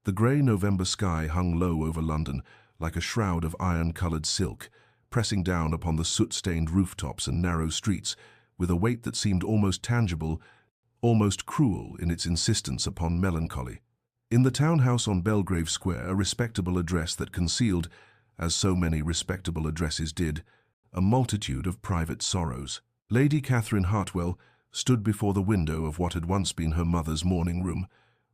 The grey November sky hung low over London, like a shroud of iron-coloured silk, pressing down upon the soot-stained rooftops and narrow streets, with a weight that seemed almost tangible, almost cruel in its insistence upon melancholy. In the townhouse on Belgrave Square, a respectable address that concealed, as so many respectable addresses did, a multitude of private sorrows, Lady Catherine Hartwell stood before the window of what had once been her mother's morning room,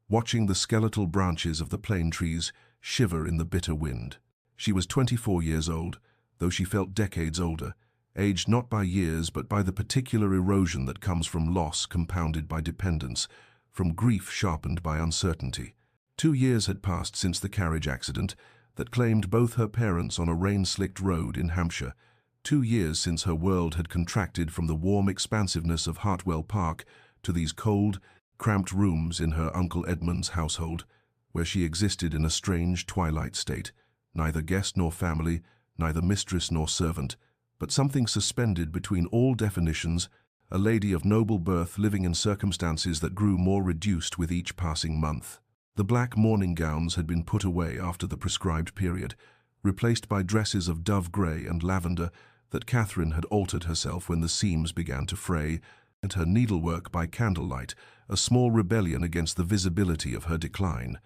watching the skeletal branches of the plane trees shiver in the bitter wind. She was 24 years old, though she felt decades older, aged not by years but by the particular erosion that comes from loss compounded by dependence, from grief sharpened by uncertainty. 2 years had passed since the carriage accident that claimed both her parents on a rain-slicked road in Hampshire. 2 years since her world had contracted from the warm expansiveness of Hartwell Park to these cold, cramped rooms in her Uncle Edmund's household, where she existed in a strange twilight state, neither guest nor family, neither mistress nor servant, but something suspended between all definitions, a lady of noble birth living in circumstances that grew more reduced with each passing month. The black mourning gowns had been put away after the prescribed period, replaced by dresses of dove grey and lavender that Catherine had altered herself when the seams began to fray, and her needlework by candlelight, a small rebellion against the visibility of her decline.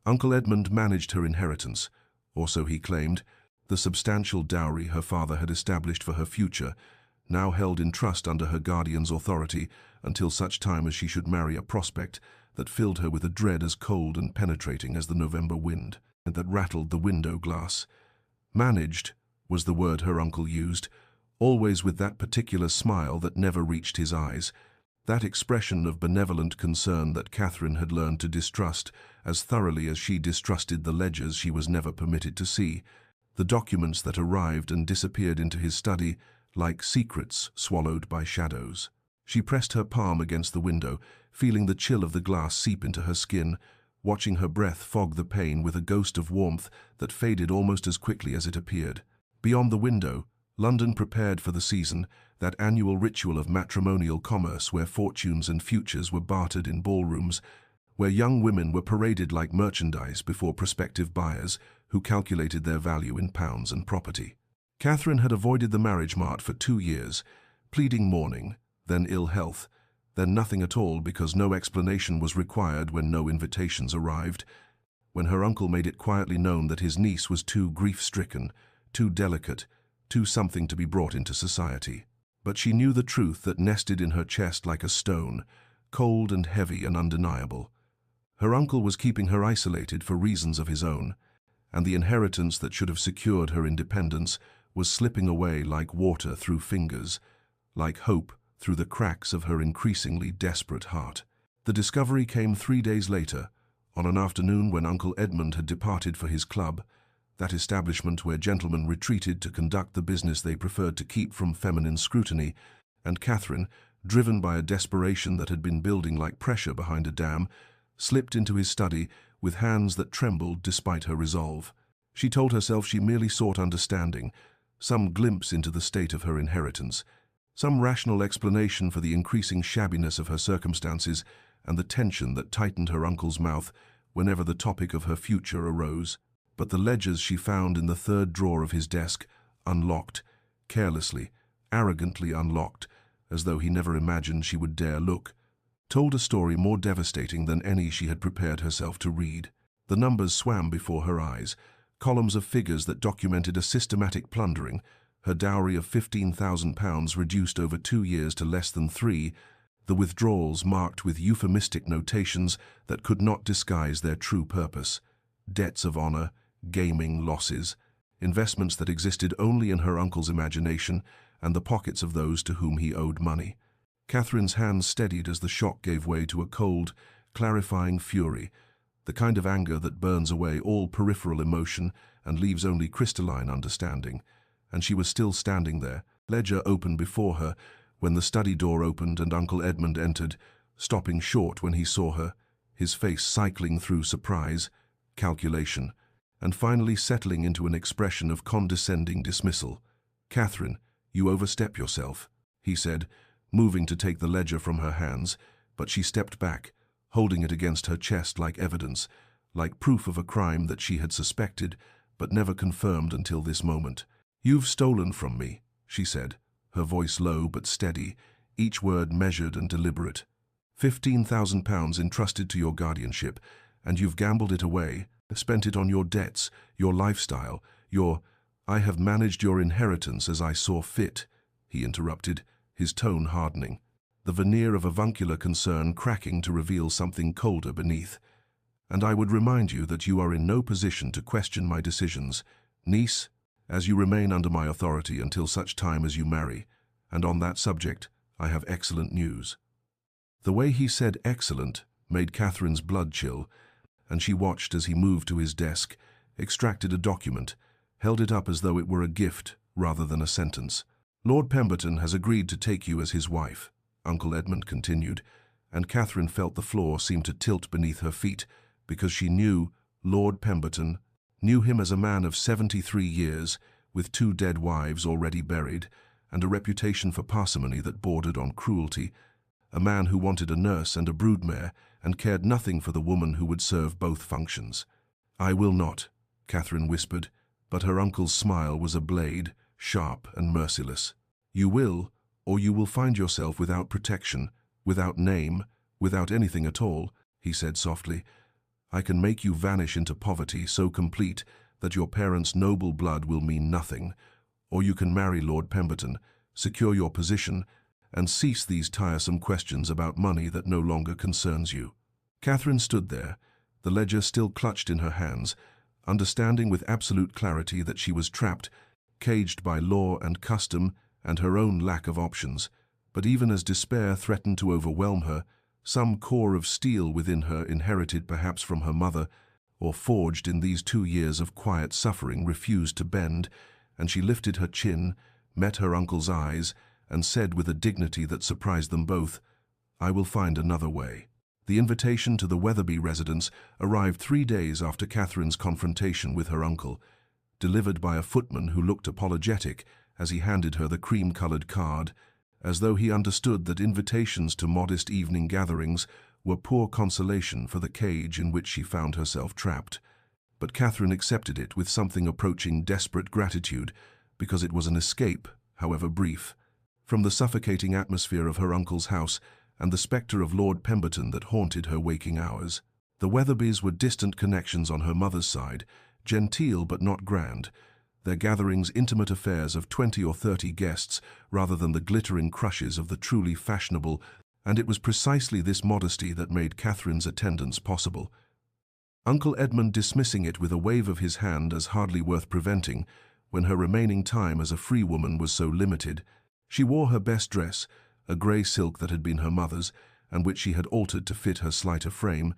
Uncle Edmund managed her inheritance, or so he claimed, the substantial dowry her father had established for her future, now held in trust under her guardian's authority until such time as she should marry a prospect that filled her with a dread as cold and penetrating as the November wind, and that rattled the window glass. Managed was the word her uncle used, always with that particular smile that never reached his eyes, that expression of benevolent concern that Catherine had learned to distrust as thoroughly as she distrusted the ledgers she was never permitted to see, the documents that arrived and disappeared into his study like secrets swallowed by shadows. She pressed her palm against the window, feeling the chill of the glass seep into her skin, watching her breath fog the pane with a ghost of warmth that faded almost as quickly as it appeared. Beyond the window, London prepared for the season, that annual ritual of matrimonial commerce where fortunes and futures were bartered in ballrooms, where young women were paraded like merchandise before prospective buyers who calculated their value in pounds and property. Catherine had avoided the marriage mart for 2 years, pleading mourning, then ill health, then nothing at all because no explanation was required when no invitations arrived, when her uncle made it quietly known that his niece was too grief-stricken, too delicate, too something to be brought into society. But she knew the truth that nested in her chest like a stone, cold and heavy and undeniable. Her uncle was keeping her isolated for reasons of his own, and the inheritance that should have secured her independence was slipping away like water through fingers, like hope through the cracks of her increasingly desperate heart. The discovery came 3 days later, on an afternoon when Uncle Edmund had departed for his club, that establishment where gentlemen retreated to conduct the business they preferred to keep from feminine scrutiny, and Catherine, driven by a desperation that had been building like pressure behind a dam, slipped into his study with hands that trembled despite her resolve. She told herself she merely sought understanding, some glimpse into the state of her inheritance, some rational explanation for the increasing shabbiness of her circumstances and the tension that tightened her uncle's mouth whenever the topic of her future arose. But the ledgers she found in the third drawer of his desk, unlocked, carelessly, arrogantly unlocked, as though he never imagined she would dare look, told a story more devastating than any she had prepared herself to read. The numbers swam before her eyes, columns of figures that documented a systematic plundering, her dowry of £15,000 reduced over 2 years to less than 3, the withdrawals marked with euphemistic notations that could not disguise their true purpose, debts of honour, gaming losses, investments that existed only in her uncle's imagination and the pockets of those to whom he owed money. Catherine's hands steadied as the shock gave way to a cold, clarifying fury, the kind of anger that burns away all peripheral emotion and leaves only crystalline understanding. And she was still standing there, ledger open before her, when the study door opened and Uncle Edmund entered, stopping short when he saw her, his face cycling through surprise, calculation, and finally settling into an expression of condescending dismissal. "Catherine, you overstep yourself," he said, moving to take the ledger from her hands, but she stepped back, holding it against her chest like evidence, like proof of a crime that she had suspected, but never confirmed until this moment. "You've stolen from me," she said, her voice low but steady, each word measured and deliberate. £15,000 entrusted to your guardianship, and you've gambled it away, spent it on your debts, your lifestyle, I have managed your inheritance as I saw fit," he interrupted, his tone hardening, the veneer of avuncular concern cracking to reveal something colder beneath. "And I would remind you that you are in no position to question my decisions, niece, as you remain under my authority until such time as you marry, and on that subject I have excellent news." The way he said excellent made Catherine's blood chill, and she watched as he moved to his desk, extracted a document, held it up as though it were a gift rather than a sentence. "Lord Pemberton has agreed to take you as his wife," Uncle Edmund continued, and Catherine felt the floor seem to tilt beneath her feet, because she knew Lord Pemberton, knew him as a man of 73 years, with 2 dead wives already buried, and a reputation for parsimony that bordered on cruelty, a man who wanted a nurse and a broodmare, and cared nothing for the woman who would serve both functions. "I will not," Catherine whispered, but her uncle's smile was a blade, sharp and merciless. "You will, or you will find yourself without protection, without name, without anything at all," he said softly. "I can make you vanish into poverty so complete that your parents' noble blood will mean nothing, or you can marry Lord Pemberton, secure your position, and cease these tiresome questions about money that no longer concerns you." Catherine stood there, the ledger still clutched in her hands, understanding with absolute clarity that she was trapped, caged by law and custom and her own lack of options. But even as despair threatened to overwhelm her, some core of steel within her, inherited perhaps from her mother, or forged in these 2 years of quiet suffering, refused to bend, and she lifted her chin, met her uncle's eyes, and said with a dignity that surprised them both, "I will find another way." The invitation to the Wetherby residence arrived 3 days after Catherine's confrontation with her uncle, delivered by a footman who looked apologetic as he handed her the cream-colored card, as though he understood that invitations to modest evening gatherings were poor consolation for the cage in which she found herself trapped. But Catherine accepted it with something approaching desperate gratitude, because it was an escape, however brief, from the suffocating atmosphere of her uncle's house and the spectre of Lord Pemberton that haunted her waking hours. The Wetherbys were distant connections on her mother's side, genteel but not grand, their gatherings intimate affairs of 20 or 30 guests rather than the glittering crushes of the truly fashionable, and it was precisely this modesty that made Catherine's attendance possible. Uncle Edmund dismissing it with a wave of his hand as hardly worth preventing, when her remaining time as a free woman was so limited. She wore her best dress, a grey silk that had been her mother's, and which she had altered to fit her slighter frame,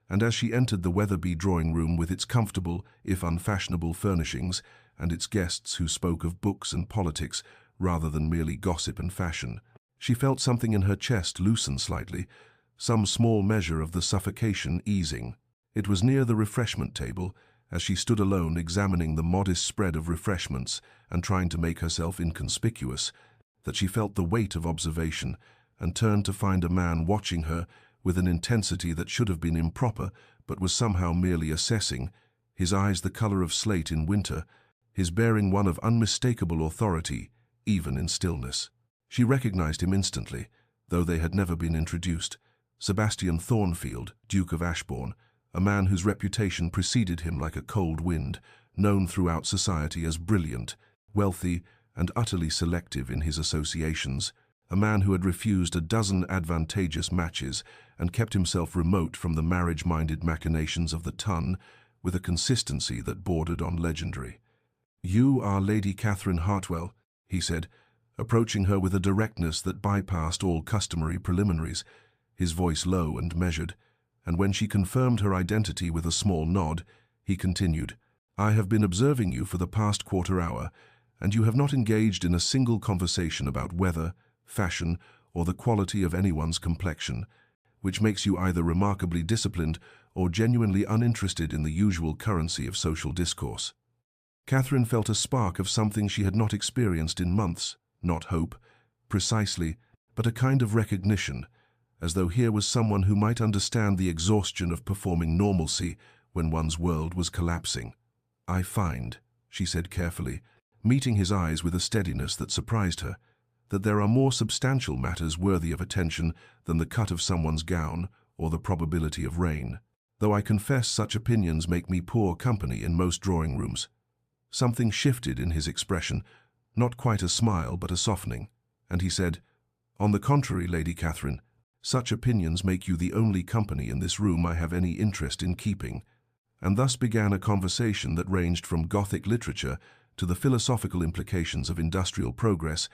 and as she entered the Wetherby drawing-room with its comfortable, if unfashionable, furnishings, and its guests who spoke of books and politics rather than merely gossip and fashion, she felt something in her chest loosen slightly, some small measure of the suffocation easing. It was near the refreshment table, as she stood alone examining the modest spread of refreshments and trying to make herself inconspicuous, that she felt the weight of observation and turned to find a man watching her with an intensity that should have been improper but was somehow merely assessing, his eyes the color of slate in winter, his bearing one of unmistakable authority, even in stillness. She recognized him instantly, though they had never been introduced. Sebastian Thornfield, Duke of Ashbourne, a man whose reputation preceded him like a cold wind, known throughout society as brilliant, wealthy, and utterly selective in his associations, a man who had refused a dozen advantageous matches and kept himself remote from the marriage-minded machinations of the ton with a consistency that bordered on legendary. "You are Lady Catherine Hartwell," he said, approaching her with a directness that bypassed all customary preliminaries, his voice low and measured, and when she confirmed her identity with a small nod, he continued, "I have been observing you for the past quarter hour, and you have not engaged in a single conversation about weather, fashion, or the quality of anyone's complexion, which makes you either remarkably disciplined or genuinely uninterested in the usual currency of social discourse." Catherine felt a spark of something she had not experienced in months, not hope, precisely, but a kind of recognition, as though here was someone who might understand the exhaustion of performing normalcy when one's world was collapsing. "I find," she said carefully, meeting his eyes with a steadiness that surprised her, "that there are more substantial matters worthy of attention than the cut of someone's gown or the probability of rain. Though I confess such opinions make me poor company in most drawing rooms." Something shifted in his expression, not quite a smile but a softening, and he said, "On the contrary, Lady Catherine, such opinions make you the only company in this room I have any interest in keeping." And thus began a conversation that ranged from Gothic literature to the philosophical implications of industrial progress,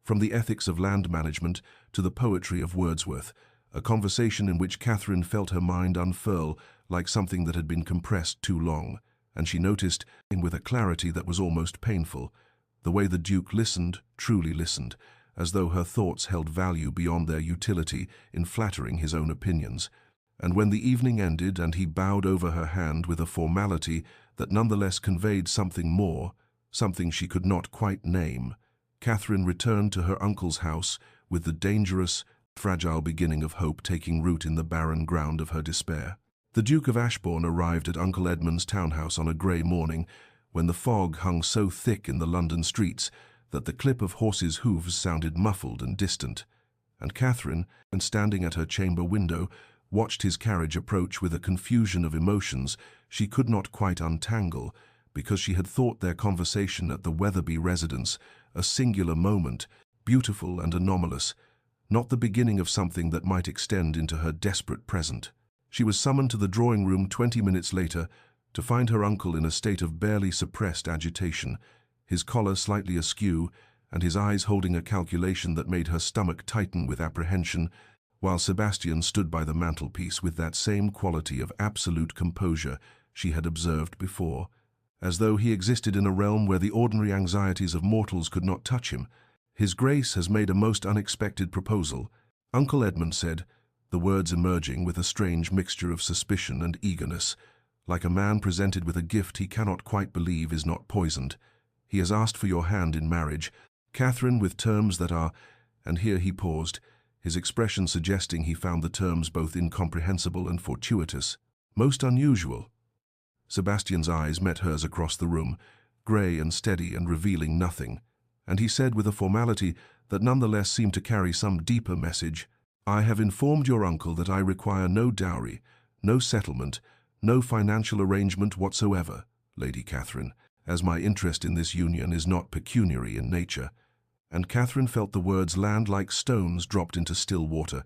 from the ethics of land management to the poetry of Wordsworth, a conversation in which Catherine felt her mind unfurl like something that had been compressed too long, and she noticed, with a clarity that was almost painful, the way the Duke listened, truly listened, as though her thoughts held value beyond their utility in flattering his own opinions. And when the evening ended and he bowed over her hand with a formality that nonetheless conveyed something more, something she could not quite name, Catherine returned to her uncle's house with the dangerous, fragile beginning of hope taking root in the barren ground of her despair. The Duke of Ashbourne arrived at Uncle Edmund's townhouse on a grey morning when the fog hung so thick in the London streets that the clip of horses' hoofs sounded muffled and distant, and Catherine, standing at her chamber window, watched his carriage approach with a confusion of emotions she could not quite untangle, because she had thought their conversation at the Wetherby residence a singular moment, beautiful and anomalous, not the beginning of something that might extend into her desperate present. She was summoned to the drawing-room 20 minutes later to find her uncle in a state of barely suppressed agitation, his collar slightly askew and his eyes holding a calculation that made her stomach tighten with apprehension, while Sebastian stood by the mantelpiece with that same quality of absolute composure she had observed before, as though he existed in a realm where the ordinary anxieties of mortals could not touch him. "His Grace has made a most unexpected proposal," Uncle Edmund said, the words emerging with a strange mixture of suspicion and eagerness, like a man presented with a gift he cannot quite believe is not poisoned. "He has asked for your hand in marriage, Catherine, with terms that are—" and here he paused, his expression suggesting he found the terms both incomprehensible and fortuitous. "Most unusual." Sebastian's eyes met hers across the room, grey and steady and revealing nothing, and he said with a formality that nonetheless seemed to carry some deeper message, "I have informed your uncle that I require no dowry, no settlement, no financial arrangement whatsoever, Lady Catherine, as my interest in this union is not pecuniary in nature." And Catherine felt the words land like stones dropped into still water,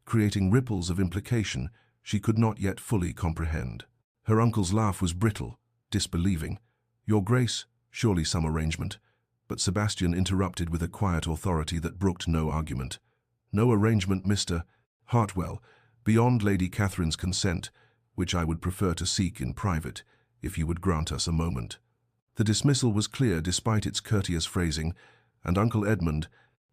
creating ripples of implication she could not yet fully comprehend. Her uncle's laugh was brittle, disbelieving. "Your Grace, surely some arrangement." But Sebastian interrupted with a quiet authority that brooked no argument. "No arrangement, Mr. Hartwell, beyond Lady Catherine's consent, which I would prefer to seek in private, if you would grant us a moment." The dismissal was clear despite its courteous phrasing, and Uncle Edmund,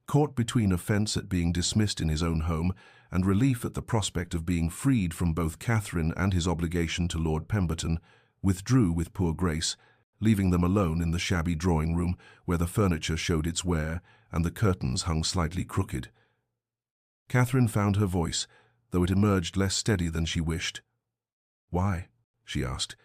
caught between offence at being dismissed in his own home and relief at the prospect of being freed from both Catherine and his obligation to Lord Pemberton, withdrew with poor Grace, leaving them alone in the shabby drawing-room where the furniture showed its wear and the curtains hung slightly crooked. Catherine found her voice, though it emerged less steady than she wished. "Why?" she asked.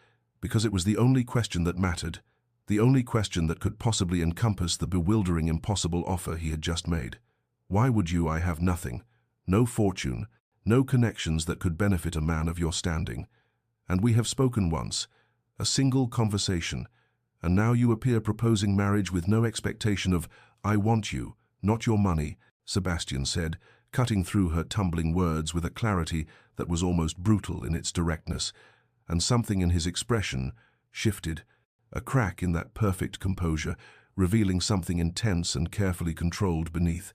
Because it was the only question that mattered, the only question that could possibly encompass the bewildering impossible offer he had just made. "Why would you? I have nothing, no fortune, no connections that could benefit a man of your standing. And we have spoken once, a single conversation, and now you appear proposing marriage with no expectation of, 'I want you, not your money,'" Sebastian said, cutting through her tumbling words with a clarity that was almost brutal in its directness, and something in his expression shifted, a crack in that perfect composure, revealing something intense and carefully controlled beneath.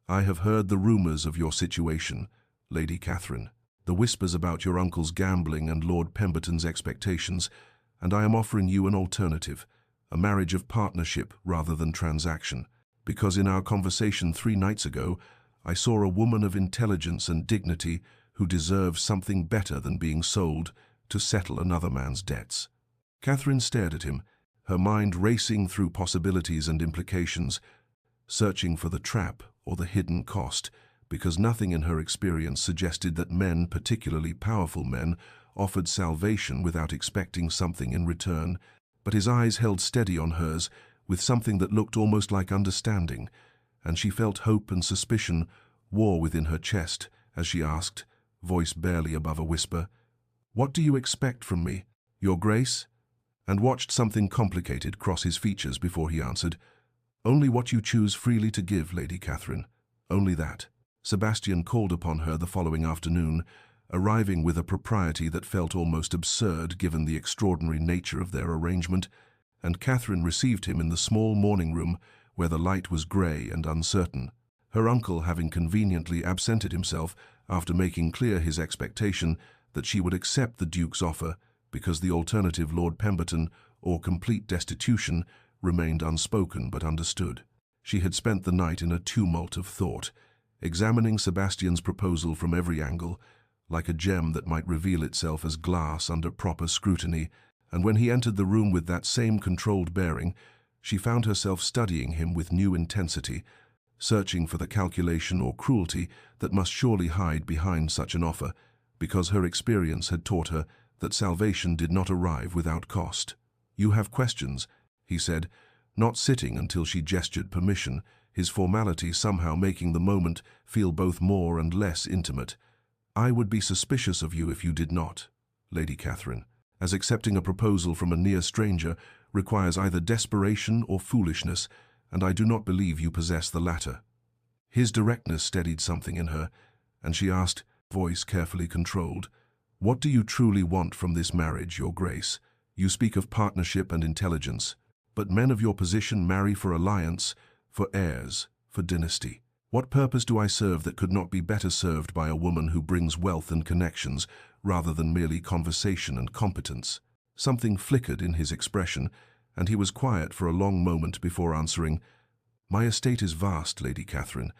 "I have heard the rumours of your situation, Lady Catherine, the whispers about your uncle's gambling and Lord Pemberton's expectations, and I am offering you an alternative, a marriage of partnership rather than transaction, because in our conversation 3 nights ago, I saw a woman of intelligence and dignity who deserves something better than being sold to settle another man's debts." Catherine stared at him, her mind racing through possibilities and implications, searching for the trap or the hidden cost, because nothing in her experience suggested that men, particularly powerful men, offered salvation without expecting something in return, but his eyes held steady on hers with something that looked almost like understanding, and she felt hope and suspicion war within her chest as she asked, voice barely above a whisper, "What do you expect from me, Your Grace?" and watched something complicated cross his features before he answered, "Only what you choose freely to give, Lady Catherine. Only that." Sebastian called upon her the following afternoon, arriving with a propriety that felt almost absurd given the extraordinary nature of their arrangement, and Catherine received him in the small morning room where the light was grey and uncertain, her uncle having conveniently absented himself after making clear his expectation that she would accept the Duke's offer because the alternative, Lord Pemberton, or complete destitution, remained unspoken but understood. She had spent the night in a tumult of thought, examining Sebastian's proposal from every angle, like a gem that might reveal itself as glass under proper scrutiny, and when he entered the room with that same controlled bearing, she found herself studying him with new intensity, searching for the calculation or cruelty that must surely hide behind such an offer, because her experience had taught her that salvation did not arrive without cost. "You have questions," he said, not sitting until she gestured permission, his formality somehow making the moment feel both more and less intimate. "I would be suspicious of you if you did not, Lady Catherine, as accepting a proposal from a near stranger requires either desperation or foolishness, and I do not believe you possess the latter." His directness steadied something in her, and she asked, voice carefully controlled, "What do you truly want from this marriage, Your Grace? You speak of partnership and intelligence, but men of your position marry for alliance, for heirs, for dynasty. What purpose do I serve that could not be better served by a woman who brings wealth and connections rather than merely conversation and competence?" Something flickered in his expression, and he was quiet for a long moment before answering, "My estate is vast, Lady Catherine,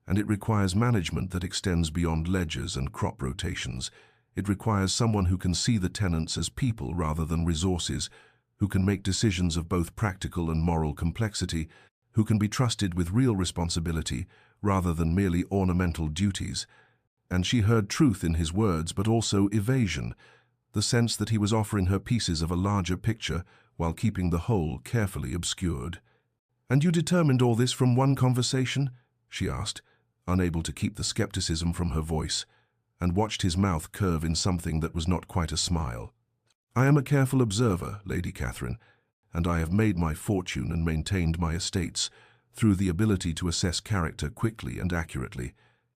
and it requires management that extends beyond ledgers and crop rotations. It requires someone who can see the tenants as people rather than resources, who can make decisions of both practical and moral complexity, who can be trusted with real responsibility rather than merely ornamental duties." And she heard truth in his words, but also evasion, the sense that he was offering her pieces of a larger picture while keeping the whole carefully obscured. "And you determined all this from one conversation?" she asked, unable to keep the skepticism from her voice, and watched his mouth curve in something that was not quite a smile. "I am a careful observer, Lady Catherine, and I have made my fortune and maintained my estates through the ability to assess character quickly and accurately.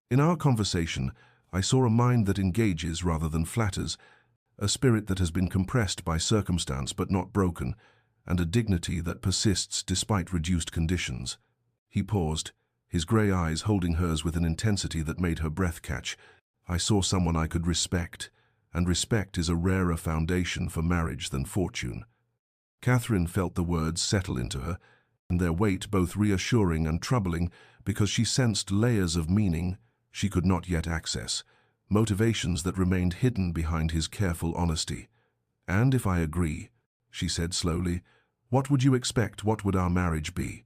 In our conversation, I saw a mind that engages rather than flatters, a spirit that has been compressed by circumstance but not broken, and a dignity that persists despite reduced conditions." He paused, his grey eyes holding hers with an intensity that made her breath catch. "I saw someone I could respect, and respect is a rarer foundation for marriage than fortune." Catherine felt the words settle into her, and their weight both reassuring and troubling because she sensed layers of meaning she could not yet access, motivations that remained hidden behind his careful honesty. "And if I agree," she said slowly, "what would you expect? What would our marriage be?"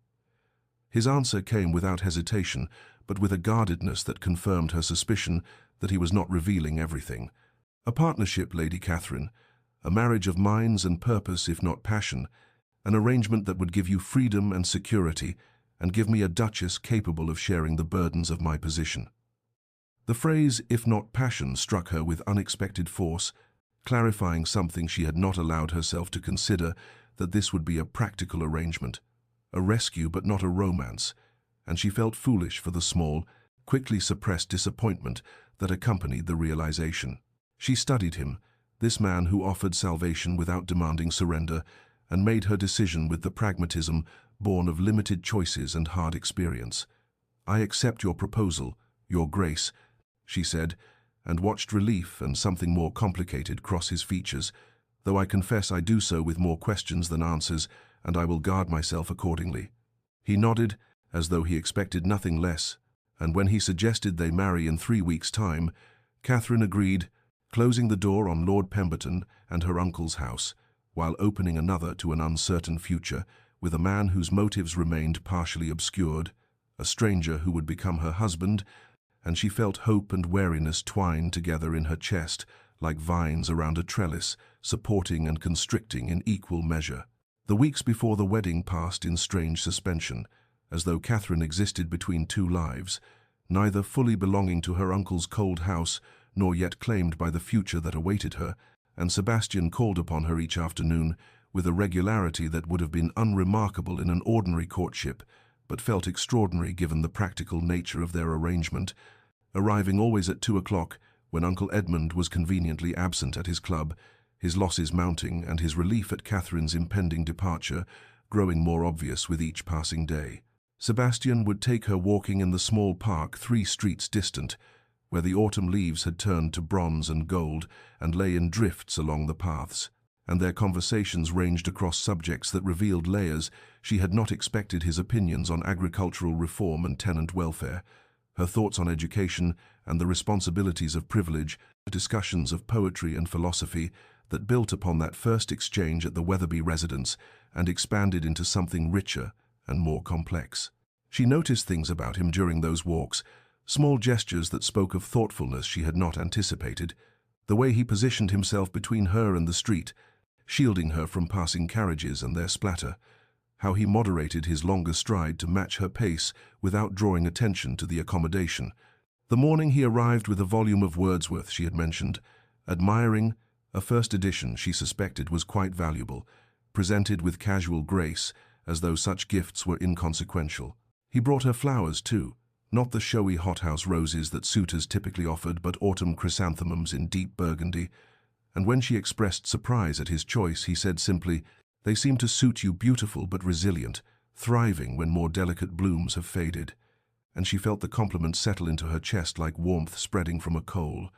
His answer came without hesitation, but with a guardedness that confirmed her suspicion that he was not revealing everything. "A partnership, Lady Catherine, a marriage of minds and purpose if not passion, an arrangement that would give you freedom and security, and give me a duchess capable of sharing the burdens of my position." The phrase, "if not passion," struck her with unexpected force, clarifying something she had not allowed herself to consider, that this would be a practical arrangement, a rescue but not a romance, and she felt foolish for the small, quickly suppressed disappointment that accompanied the realization. She studied him, this man who offered salvation without demanding surrender, and made her decision with the pragmatism born of limited choices and hard experience. "I accept your proposal, Your Grace," she said, and watched relief and something more complicated cross his features, "though I confess I do so with more questions than answers, and I will guard myself accordingly." He nodded, as though he expected nothing less, and when he suggested they marry in 3 weeks' time, Catherine agreed, closing the door on Lord Pemberton and her uncle's house, while opening another to an uncertain future with a man whose motives remained partially obscured, a stranger who would become her husband, and she felt hope and wariness twined together in her chest like vines around a trellis, supporting and constricting in equal measure. The weeks before the wedding passed in strange suspension, as though Catherine existed between two lives, neither fully belonging to her uncle's cold house nor yet claimed by the future that awaited her, and Sebastian called upon her each afternoon with a regularity that would have been unremarkable in an ordinary courtship, but felt extraordinary given the practical nature of their arrangement, arriving always at 2 o'clock when Uncle Edmund was conveniently absent at his club, his losses mounting and his relief at Catherine's impending departure growing more obvious with each passing day. Sebastian would take her walking in the small park 3 streets distant, where the autumn leaves had turned to bronze and gold and lay in drifts along the paths, and their conversations ranged across subjects that revealed layers she had not expected: his opinions on agricultural reform and tenant welfare, her thoughts on education and the responsibilities of privilege, discussions of poetry and philosophy that built upon that first exchange at the Weatherby residence and expanded into something richer and more complex. She noticed things about him during those walks, small gestures that spoke of thoughtfulness she had not anticipated, the way he positioned himself between her and the street, shielding her from passing carriages and their splatter, how he moderated his longer stride to match her pace without drawing attention to the accommodation. The morning he arrived with a volume of Wordsworth she had mentioned, admiring, a first edition she suspected was quite valuable, presented with casual grace, as though such gifts were inconsequential. He brought her flowers too, not the showy hothouse roses that Suitors typically offered, but autumn chrysanthemums in deep burgundy, and when she expressed surprise at his choice, he said simply, "They seem to suit you, beautiful but resilient, thriving when more delicate blooms have faded," and she felt the compliment settle into her chest like warmth spreading from a coal.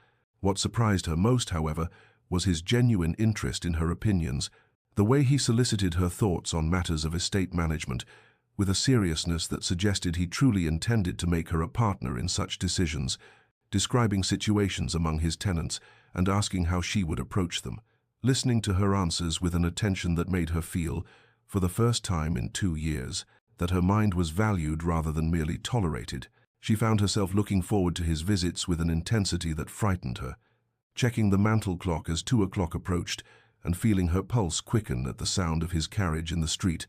What surprised her most, however, was his genuine interest in her opinions, the way he solicited her thoughts on matters of estate management, with a seriousness that suggested he truly intended to make her a partner in such decisions, describing situations among his tenants and asking how she would approach them, listening to her answers with an attention that made her feel, for the first time in 2 years, that her mind was valued rather than merely tolerated. She found herself looking forward to his visits with an intensity that frightened her, checking the mantel clock as 2 o'clock approached and feeling her pulse quicken at the sound of his carriage in the street,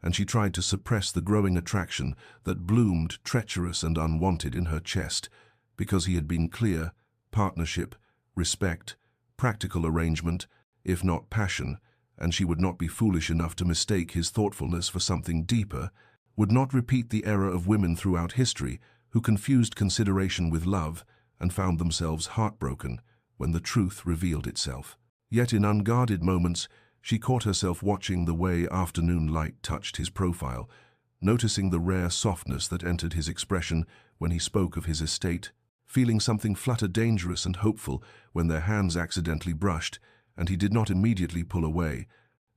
and she tried to suppress the growing attraction that bloomed treacherous and unwanted in her chest, because he had been clear: partnership, respect, practical arrangement, if not passion, and she would not be foolish enough to mistake his thoughtfulness for something deeper, would not repeat the error of women throughout history who confused consideration with love and found themselves heartbroken when the truth revealed itself. Yet in unguarded moments, she caught herself watching the way afternoon light touched his profile, noticing the rare softness that entered his expression when he spoke of his estate, feeling something flutter dangerous and hopeful when their hands accidentally brushed, and he did not immediately pull away,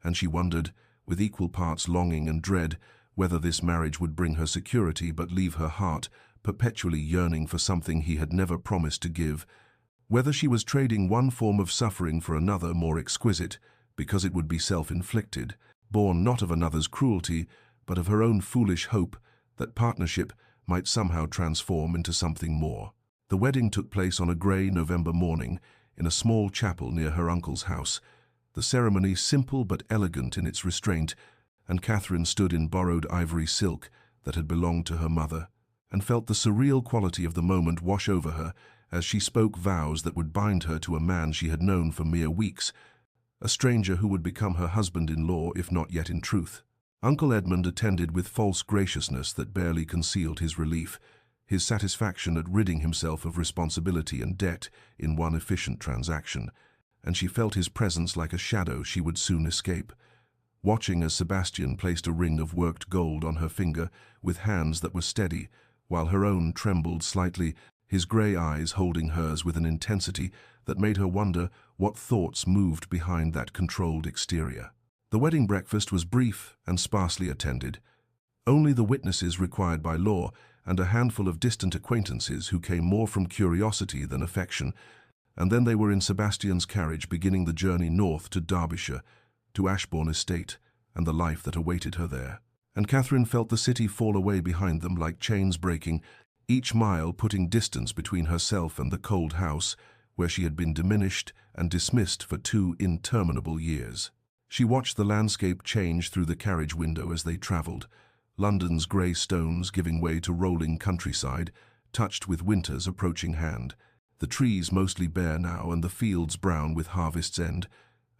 and she wondered, with equal parts longing and dread, whether this marriage would bring her security but leave her heart perpetually yearning for something he had never promised to give, whether she was trading one form of suffering for another more exquisite, because it would be self-inflicted, born not of another's cruelty, but of her own foolish hope that partnership might somehow transform into something more. The wedding took place on a grey November morning in a small chapel near her uncle's house, the ceremony simple but elegant in its restraint, and Catherine stood in borrowed ivory silk that had belonged to her mother, and felt the surreal quality of the moment wash over her as she spoke vows that would bind her to a man she had known for mere weeks, a stranger who would become her husband-in-law if not yet in truth. Uncle Edmund attended with false graciousness that barely concealed his relief, his satisfaction at ridding himself of responsibility and debt in one efficient transaction, and she felt his presence like a shadow she would soon escape, watching as Sebastian placed a ring of worked gold on her finger with hands that were steady, while her own trembled slightly, his grey eyes holding hers with an intensity that made her wonder what thoughts moved behind that controlled exterior. The wedding breakfast was brief and sparsely attended. Only the witnesses required by law and a handful of distant acquaintances who came more from curiosity than affection, and then they were in Sebastian's carriage beginning the journey north to Derbyshire, to Ashbourne Estate, and the life that awaited her there. And Catherine felt the city fall away behind them like chains breaking, each mile putting distance between herself and the cold house, where she had been diminished and dismissed for 2 interminable years. She watched the landscape change through the carriage window as they travelled, London's grey stones giving way to rolling countryside, touched with winter's approaching hand, the trees mostly bare now and the fields brown with harvest's end,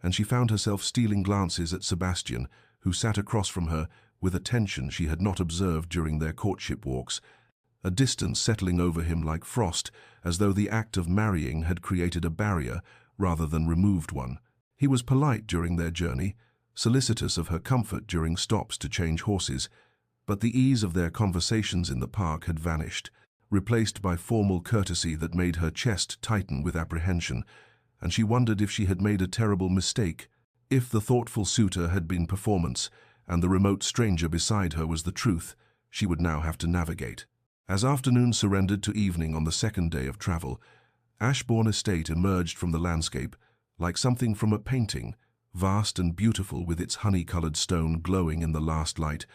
and she found herself stealing glances at Sebastian, who sat across from her with a tension she had not observed during their courtship walks, a distance settling over him like frost, as though the act of marrying had created a barrier rather than removed one. He was polite during their journey, solicitous of her comfort during stops to change horses, but the ease of their conversations in the park had vanished, replaced by formal courtesy that made her chest tighten with apprehension, and she wondered if she had made a terrible mistake, if the thoughtful suitor had been performance, and the remote stranger beside her was the truth she would now have to navigate. As afternoon surrendered to evening on the second day of travel, Ashbourne Estate emerged from the landscape like something from a painting, vast and beautiful with its honey-coloured stone glowing in the last light,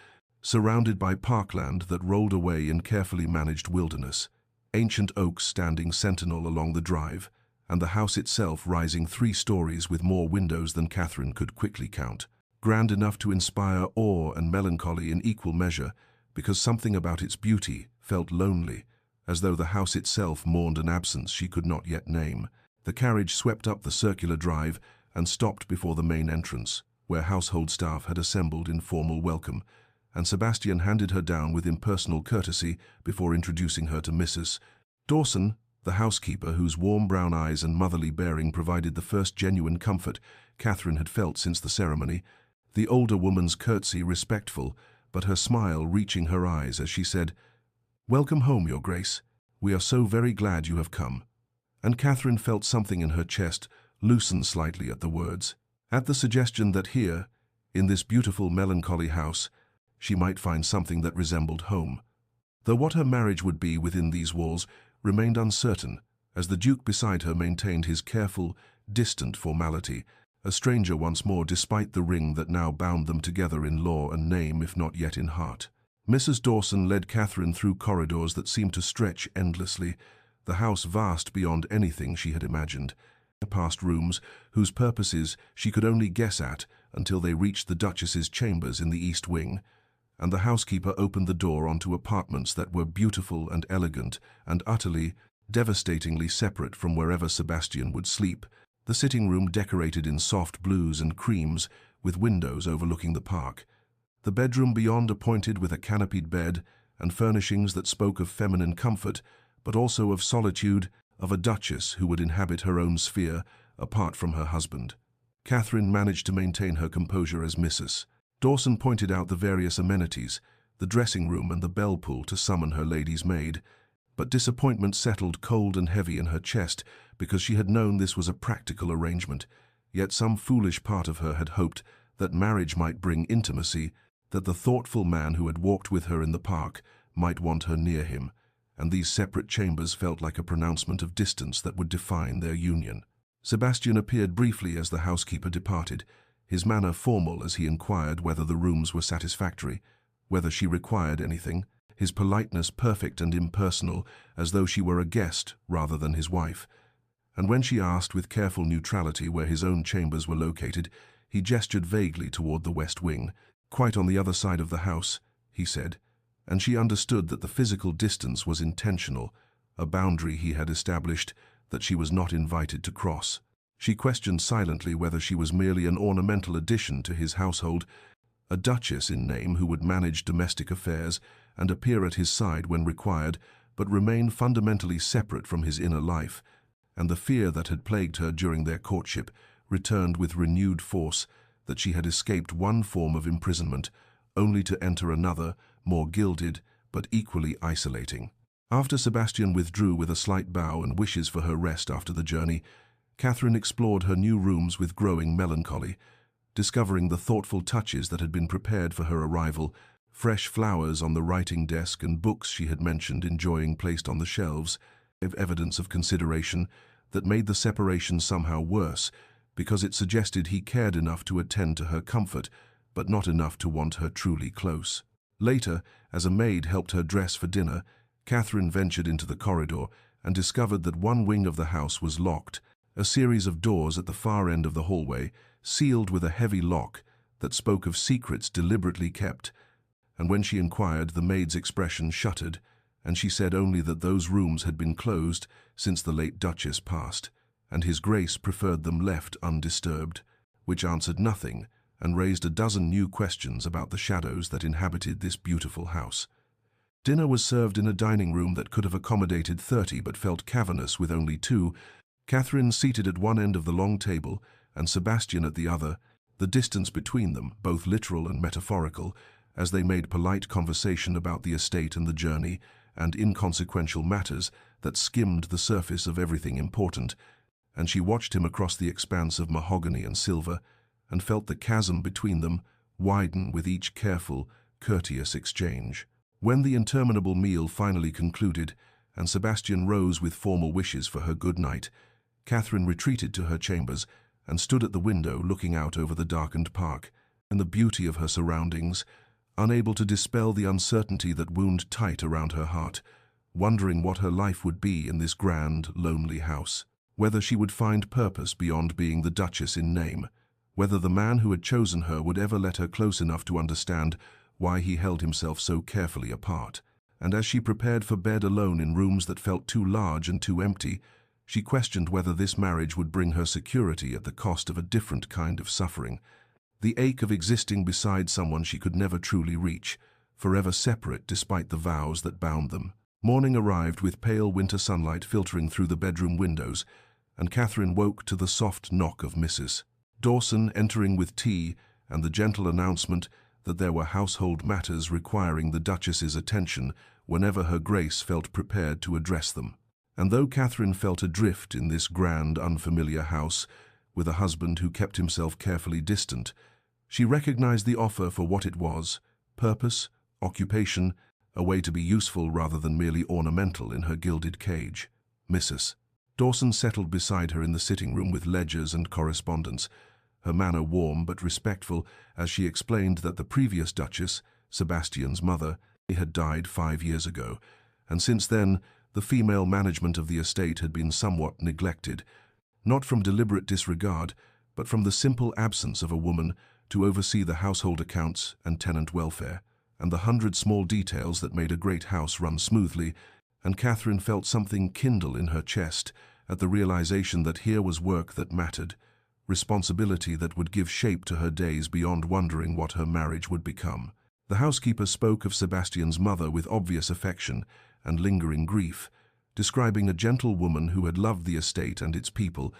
surrounded by parkland that rolled away in carefully managed wilderness, ancient oaks standing sentinel along the drive, and the house itself rising 3 stories with more windows than Catherine could quickly count, grand enough to inspire awe and melancholy in equal measure, because something about its beauty felt lonely, as though the house itself mourned an absence she could not yet name. The carriage swept up the circular drive and stopped before the main entrance, where household staff had assembled in formal welcome, and Sebastian handed her down with impersonal courtesy before introducing her to Mrs. Dawson, the housekeeper whose warm brown eyes and motherly bearing provided the first genuine comfort Catherine had felt since the ceremony, the older woman's curtsy respectful, but her smile reaching her eyes as she said, "Welcome home, Your Grace. We are so very glad you have come." And Catherine felt something in her chest loosen slightly at the words, at the suggestion that here, in this beautiful melancholy house, she might find something that resembled home. Though what her marriage would be within these walls remained uncertain, as the Duke beside her maintained his careful, distant formality, a stranger once more despite the ring that now bound them together in law and name if not yet in heart. Mrs. Dawson led Catherine through corridors that seemed to stretch endlessly, the house vast beyond anything she had imagined, past rooms whose purposes she could only guess at until they reached the Duchess's chambers in the East Wing, and the housekeeper opened the door onto apartments that were beautiful and elegant and utterly, devastatingly separate from wherever Sebastian would sleep, the sitting room decorated in soft blues and creams with windows overlooking the park, the bedroom beyond appointed with a canopied bed and furnishings that spoke of feminine comfort, but also of solitude, of a duchess who would inhabit her own sphere apart from her husband. Catherine managed to maintain her composure as Mrs. Dawson pointed out the various amenities, the dressing room and the bell pull to summon her lady's maid, but disappointment settled cold and heavy in her chest because she had known this was a practical arrangement, yet some foolish part of her had hoped that marriage might bring intimacy, that the thoughtful man who had walked with her in the park might want her near him, and these separate chambers felt like a pronouncement of distance that would define their union. Sebastian appeared briefly as the housekeeper departed, his manner formal as he inquired whether the rooms were satisfactory, whether she required anything, his politeness perfect and impersonal, as though she were a guest rather than his wife. And when she asked with careful neutrality where his own chambers were located, he gestured vaguely toward the west wing, quite on the other side of the house, he said, and she understood that the physical distance was intentional, a boundary he had established that she was not invited to cross. She questioned silently whether she was merely an ornamental addition to his household, a duchess in name who would manage domestic affairs and appear at his side when required, but remain fundamentally separate from his inner life, and the fear that had plagued her during their courtship returned with renewed force, that she had escaped one form of imprisonment, only to enter another, more gilded, but equally isolating. After Sebastian withdrew with a slight bow and wishes for her rest after the journey, Catherine explored her new rooms with growing melancholy, discovering the thoughtful touches that had been prepared for her arrival, fresh flowers on the writing desk and books she had mentioned enjoying placed on the shelves, evidence of consideration that made the separation somehow worse, because it suggested he cared enough to attend to her comfort, but not enough to want her truly close. Later, as a maid helped her dress for dinner, Catherine ventured into the corridor and discovered that one wing of the house was locked, a series of doors at the far end of the hallway, sealed with a heavy lock that spoke of secrets deliberately kept. And when she inquired, the maid's expression shuttered, and she said only that those rooms had been closed since the late Duchess passed, and His Grace preferred them left undisturbed, which answered nothing and raised a dozen new questions about the shadows that inhabited this beautiful house. Dinner was served in a dining room that could have accommodated 30 but felt cavernous with only 2, Catherine seated at one end of the long table and Sebastian at the other, the distance between them, both literal and metaphorical, as they made polite conversation about the estate and the journey, and inconsequential matters that skimmed the surface of everything important, and she watched him across the expanse of mahogany and silver, and felt the chasm between them widen with each careful, courteous exchange. When the interminable meal finally concluded, and Sebastian rose with formal wishes for her good night, Catherine retreated to her chambers and stood at the window looking out over the darkened park and the beauty of her surroundings, unable to dispel the uncertainty that wound tight around her heart, wondering what her life would be in this grand, lonely house, whether she would find purpose beyond being the Duchess in name, whether the man who had chosen her would ever let her close enough to understand why he held himself so carefully apart. And as she prepared for bed alone in rooms that felt too large and too empty, she questioned whether this marriage would bring her security at the cost of a different kind of suffering, the ache of existing beside someone she could never truly reach, forever separate despite the vows that bound them. Morning arrived with pale winter sunlight filtering through the bedroom windows, and Catherine woke to the soft knock of Mrs. Dawson entering with tea and the gentle announcement that there were household matters requiring the Duchess's attention whenever Her Grace felt prepared to address them. And though Catherine felt adrift in this grand, unfamiliar house, with a husband who kept himself carefully distant, she recognized the offer for what it was: purpose, occupation, a way to be useful rather than merely ornamental in her gilded cage. Mrs. Dawson settled beside her in the sitting room with ledgers and correspondence, her manner warm but respectful as she explained that the previous Duchess, Sebastian's mother, had died 5 years ago, and since then the female management of the estate had been somewhat neglected, not from deliberate disregard, but from the simple absence of a woman to oversee the household accounts and tenant welfare, and the 100 small details that made a great house run smoothly, and Catherine felt something kindle in her chest at the realization that here was work that mattered, responsibility that would give shape to her days beyond wondering what her marriage would become. The housekeeper spoke of Sebastian's mother with obvious affection and lingering grief, describing a gentle woman who had loved the estate and its people,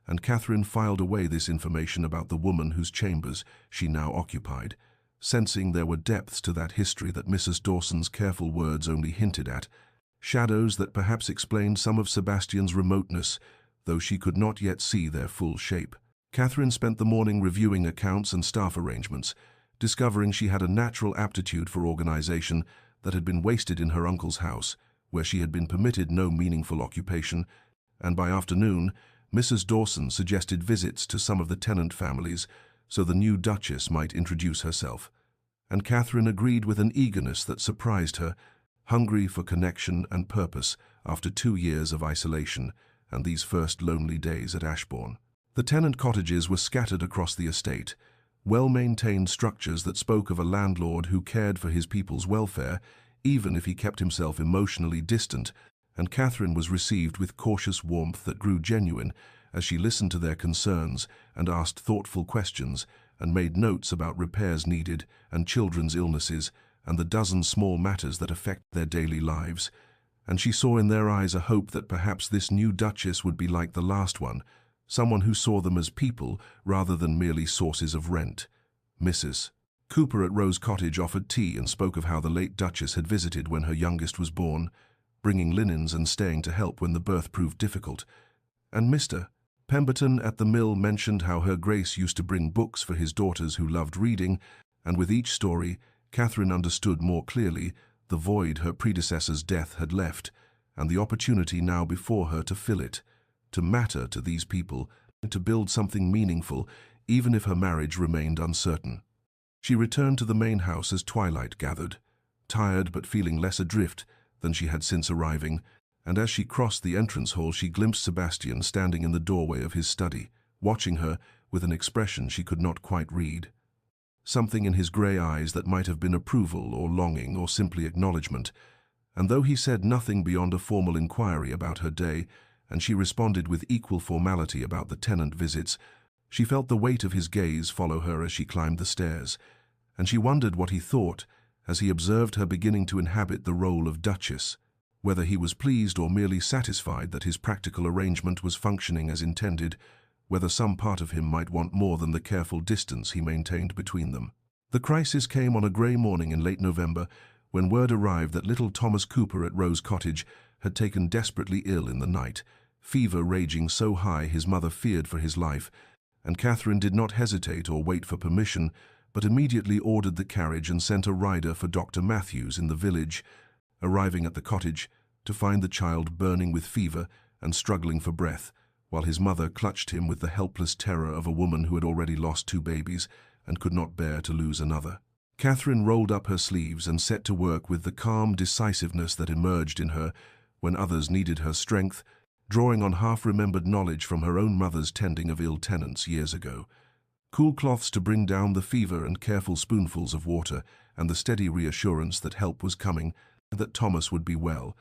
and Catherine filed away this information about the woman whose chambers she now occupied, sensing there were depths to that history that Mrs. Dawson's careful words only hinted at, shadows that perhaps explained some of Sebastian's remoteness, though she could not yet see their full shape. Catherine spent the morning reviewing accounts and staff arrangements, discovering she had a natural aptitude for organization that had been wasted in her uncle's house, where she had been permitted no meaningful occupation, and by afternoon, Mrs. Dawson suggested visits to some of the tenant families so the new Duchess might introduce herself, and Catherine agreed with an eagerness that surprised her, hungry for connection and purpose after 2 years of isolation and these first lonely days at Ashbourne. The tenant cottages were scattered across the estate, well-maintained structures that spoke of a landlord who cared for his people's welfare, even if he kept himself emotionally distant, and Catherine was received with cautious warmth that grew genuine as she listened to their concerns and asked thoughtful questions and made notes about repairs needed and children's illnesses and the dozen small matters that affect their daily lives. And she saw in their eyes a hope that perhaps this new Duchess would be like the last one, someone who saw them as people rather than merely sources of rent. Mrs. Cooper at Rose Cottage offered tea and spoke of how the late Duchess had visited when her youngest was born, bringing linens and staying to help when the birth proved difficult. And Mr. Pemberton at the mill mentioned how Her Grace used to bring books for his daughters who loved reading, and with each story, Catherine understood more clearly the void her predecessor's death had left, and the opportunity now before her to fill it, to matter to these people, and to build something meaningful, even if her marriage remained uncertain. She returned to the main house as twilight gathered, tired but feeling less adrift than she had since arriving, and as she crossed the entrance hall she glimpsed Sebastian standing in the doorway of his study, watching her with an expression she could not quite read. Something in his grey eyes that might have been approval or longing or simply acknowledgement, and though he said nothing beyond a formal inquiry about her day, and she responded with equal formality about the tenant visits, she felt the weight of his gaze follow her as she climbed the stairs, and she wondered what he thought as he observed her beginning to inhabit the role of Duchess, whether he was pleased or merely satisfied that his practical arrangement was functioning as intended, whether some part of him might want more than the careful distance he maintained between them. The crisis came on a grey morning in late November, when word arrived that little Thomas Cooper at Rose Cottage had taken desperately ill in the night, fever raging so high his mother feared for his life, and Catherine did not hesitate or wait for permission, but immediately ordered the carriage and sent a rider for Dr. Matthews in the village, arriving at the cottage to find the child burning with fever and struggling for breath, while his mother clutched him with the helpless terror of a woman who had already lost 2 babies and could not bear to lose another. Catherine rolled up her sleeves and set to work with the calm decisiveness that emerged in her when others needed her strength, drawing on half-remembered knowledge from her own mother's tending of ill tenants years ago. Cool cloths to bring down the fever and careful spoonfuls of water, and the steady reassurance that help was coming, that Thomas would be well,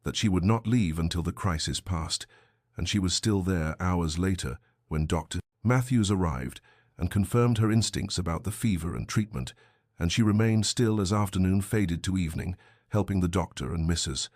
that she would not leave until the crisis passed, and she was still there hours later when Dr. Matthews arrived and confirmed her instincts about the fever and treatment, and she remained still as afternoon faded to evening, helping the doctor and Mrs.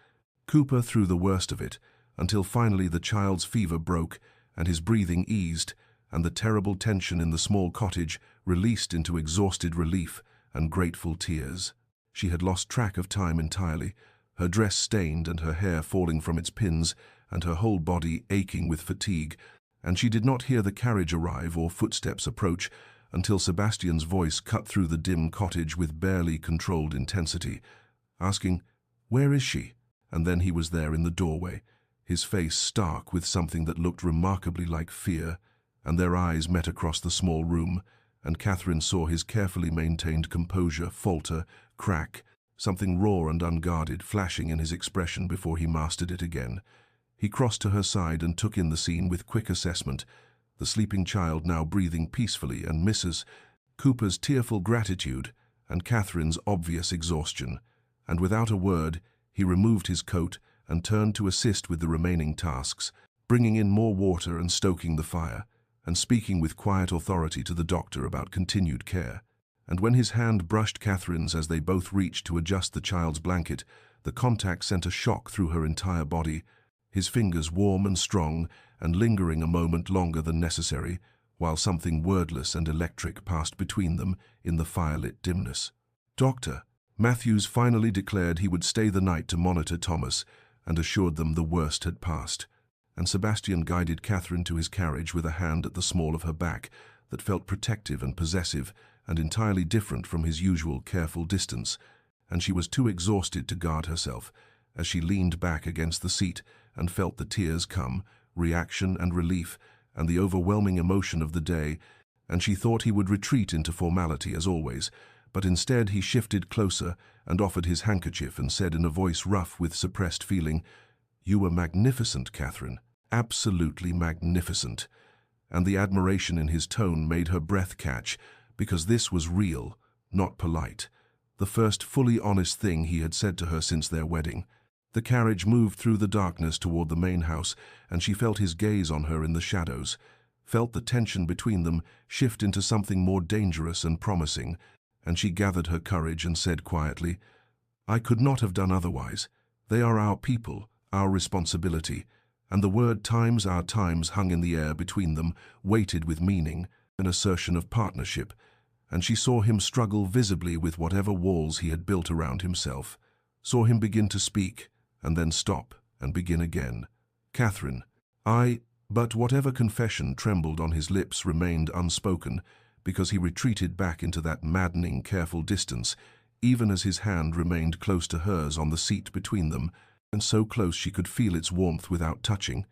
Cooper through the worst of it, until finally the child's fever broke and his breathing eased, and the terrible tension in the small cottage released into exhausted relief and grateful tears. She had lost track of time entirely, her dress stained and her hair falling from its pins, and her whole body aching with fatigue, and she did not hear the carriage arrive or footsteps approach until Sebastian's voice cut through the dim cottage with barely controlled intensity, asking, "Where is she?" And then he was there in the doorway, his face stark with something that looked remarkably like fear, and their eyes met across the small room, and Catherine saw his carefully maintained composure falter, crack, something raw and unguarded flashing in his expression before he mastered it again. He crossed to her side and took in the scene with quick assessment, the sleeping child now breathing peacefully, and Mrs. Cooper's tearful gratitude and Catherine's obvious exhaustion, and without a word he removed his coat and turned to assist with the remaining tasks, bringing in more water and stoking the fire, and speaking with quiet authority to the doctor about continued care. And when his hand brushed Catherine's as they both reached to adjust the child's blanket, the contact sent a shock through her entire body, his fingers warm and strong and lingering a moment longer than necessary, while something wordless and electric passed between them in the firelit dimness. "Doctor," Matthews finally declared he would stay the night to monitor Thomas, and assured them the worst had passed, and Sebastian guided Catherine to his carriage with a hand at the small of her back that felt protective and possessive and entirely different from his usual careful distance, and she was too exhausted to guard herself as she leaned back against the seat and felt the tears come, reaction and relief, and the overwhelming emotion of the day, and she thought he would retreat into formality as always, but instead he shifted closer and offered his handkerchief and said in a voice rough with suppressed feeling, "You were magnificent, Catherine, absolutely magnificent." And the admiration in his tone made her breath catch, because this was real, not polite, the first fully honest thing he had said to her since their wedding. The carriage moved through the darkness toward the main house, and she felt his gaze on her in the shadows, felt the tension between them shift into something more dangerous and promising, and she gathered her courage and said quietly, "I could not have done otherwise. They are our people, our responsibility," and the word times our times hung in the air between them, weighted with meaning, an assertion of partnership, and she saw him struggle visibly with whatever walls he had built around himself, saw him begin to speak, and then stop and begin again. "Catherine, but whatever confession trembled on his lips remained unspoken, because he retreated back into that maddening, careful distance, even as his hand remained close to hers on the seat between them, and so close she could feel its warmth without touching.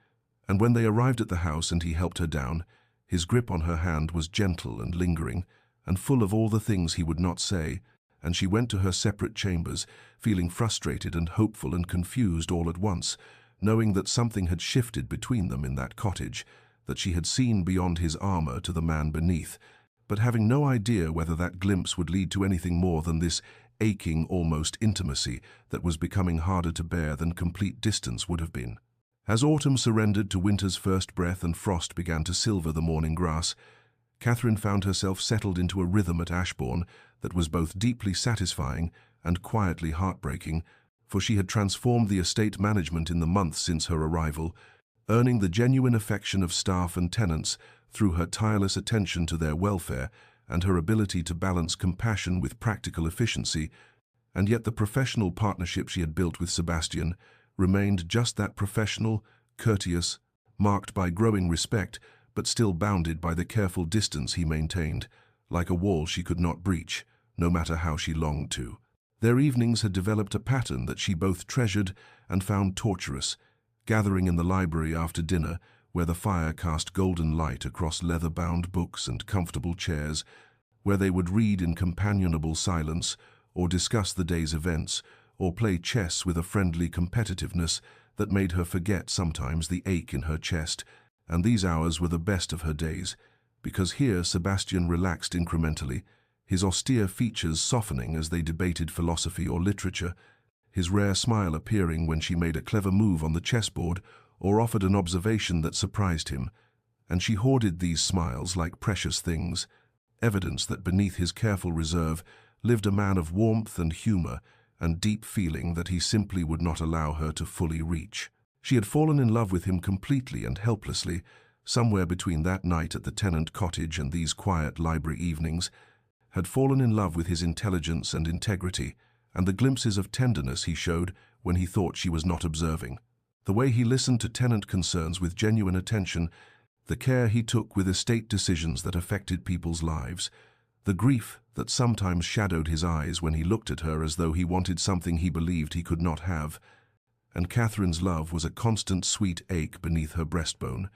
And when they arrived at the house and he helped her down, his grip on her hand was gentle and lingering, and full of all the things he would not say, and she went to her separate chambers, feeling frustrated and hopeful and confused all at once, knowing that something had shifted between them in that cottage, that she had seen beyond his armor to the man beneath, but having no idea whether that glimpse would lead to anything more than this aching, almost intimacy that was becoming harder to bear than complete distance would have been. As autumn surrendered to winter's first breath and frost began to silver the morning grass, Catherine found herself settled into a rhythm at Ashbourne that was both deeply satisfying and quietly heartbreaking, for she had transformed the estate management in the months since her arrival, earning the genuine affection of staff and tenants through her tireless attention to their welfare and her ability to balance compassion with practical efficiency. And yet the professional partnership she had built with Sebastian remained just that: professional, courteous, marked by growing respect, but still bounded by the careful distance he maintained, like a wall she could not breach, no matter how she longed to. Their evenings had developed a pattern that she both treasured and found torturous, gathering in the library after dinner, where the fire cast golden light across leather-bound books and comfortable chairs, where they would read in companionable silence, or discuss the day's events, or play chess with a friendly competitiveness that made her forget sometimes the ache in her chest. And these hours were the best of her days, because here Sebastian relaxed incrementally, his austere features softening as they debated philosophy or literature, his rare smile appearing when she made a clever move on the chessboard or offered an observation that surprised him, and she hoarded these smiles like precious things, evidence that beneath his careful reserve lived a man of warmth and humor and deep feeling that he simply would not allow her to fully reach. She had fallen in love with him completely and helplessly, somewhere between that night at the tenant cottage and these quiet library evenings, had fallen in love with his intelligence and integrity, and the glimpses of tenderness he showed when he thought she was not observing. The way he listened to tenant concerns with genuine attention, the care he took with estate decisions that affected people's lives, the grief that sometimes shadowed his eyes when he looked at her as though he wanted something he believed he could not have. And Catherine's love was a constant sweet ache beneath her breastbone,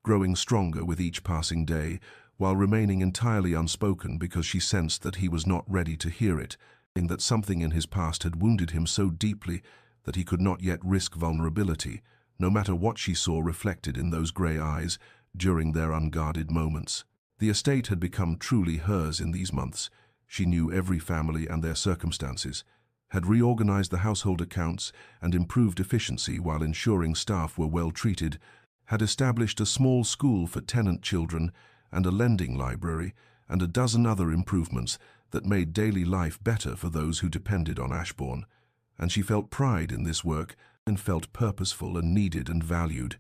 growing stronger with each passing day, while remaining entirely unspoken because she sensed that he was not ready to hear it, and that something in his past had wounded him so deeply that he could not yet risk vulnerability, no matter what she saw reflected in those grey eyes during their unguarded moments. The estate had become truly hers in these months. She knew every family and their circumstances, had reorganized the household accounts and improved efficiency while ensuring staff were well treated, had established a small school for tenant children and a lending library, and a dozen other improvements that made daily life better for those who depended on Ashbourne. And she felt pride in this work and felt purposeful and needed and valued.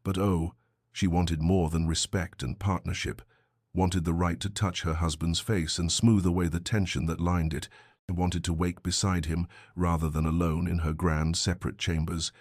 But oh, she wanted more than respect and partnership, wanted the right to touch her husband's face and smooth away the tension that lined it, wanted to wake beside him rather than alone in her grand separate chambers,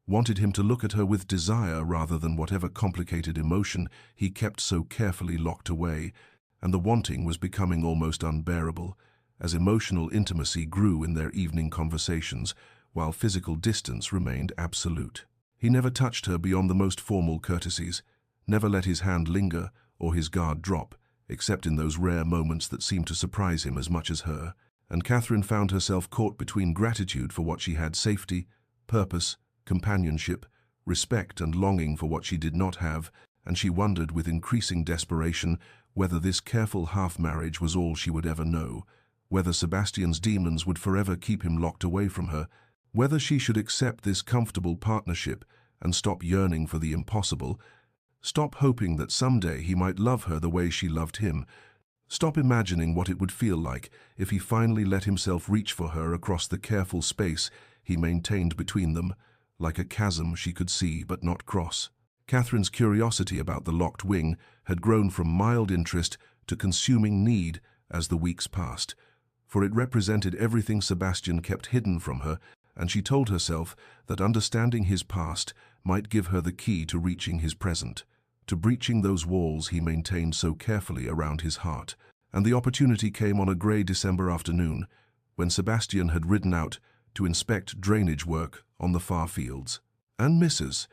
wanted him to look at her with desire rather than whatever complicated emotion he kept so carefully locked away, and the wanting was becoming almost unbearable, as emotional intimacy grew in their evening conversations, while physical distance remained absolute. He never touched her beyond the most formal courtesies, never let his hand linger or his guard drop, except in those rare moments that seemed to surprise him as much as her. And Catherine found herself caught between gratitude for what she had: safety, purpose, companionship, respect, and longing for what she did not have, and she wondered with increasing desperation whether this careful half-marriage was all she would ever know, whether Sebastian's demons would forever keep him locked away from her, whether she should accept this comfortable partnership and stop yearning for the impossible, stop hoping that someday he might love her the way she loved him, stop imagining what it would feel like if he finally let himself reach for her across the careful space he maintained between them, like a chasm she could see but not cross. Catherine's curiosity about the locked wing had grown from mild interest to consuming need as the weeks passed, for it represented everything Sebastian kept hidden from her, and she told herself that understanding his past might give her the key to reaching his present, to breaching those walls he maintained so carefully around his heart. And the opportunity came on a grey December afternoon, when Sebastian had ridden out to inspect drainage work on the far fields. And Mrs.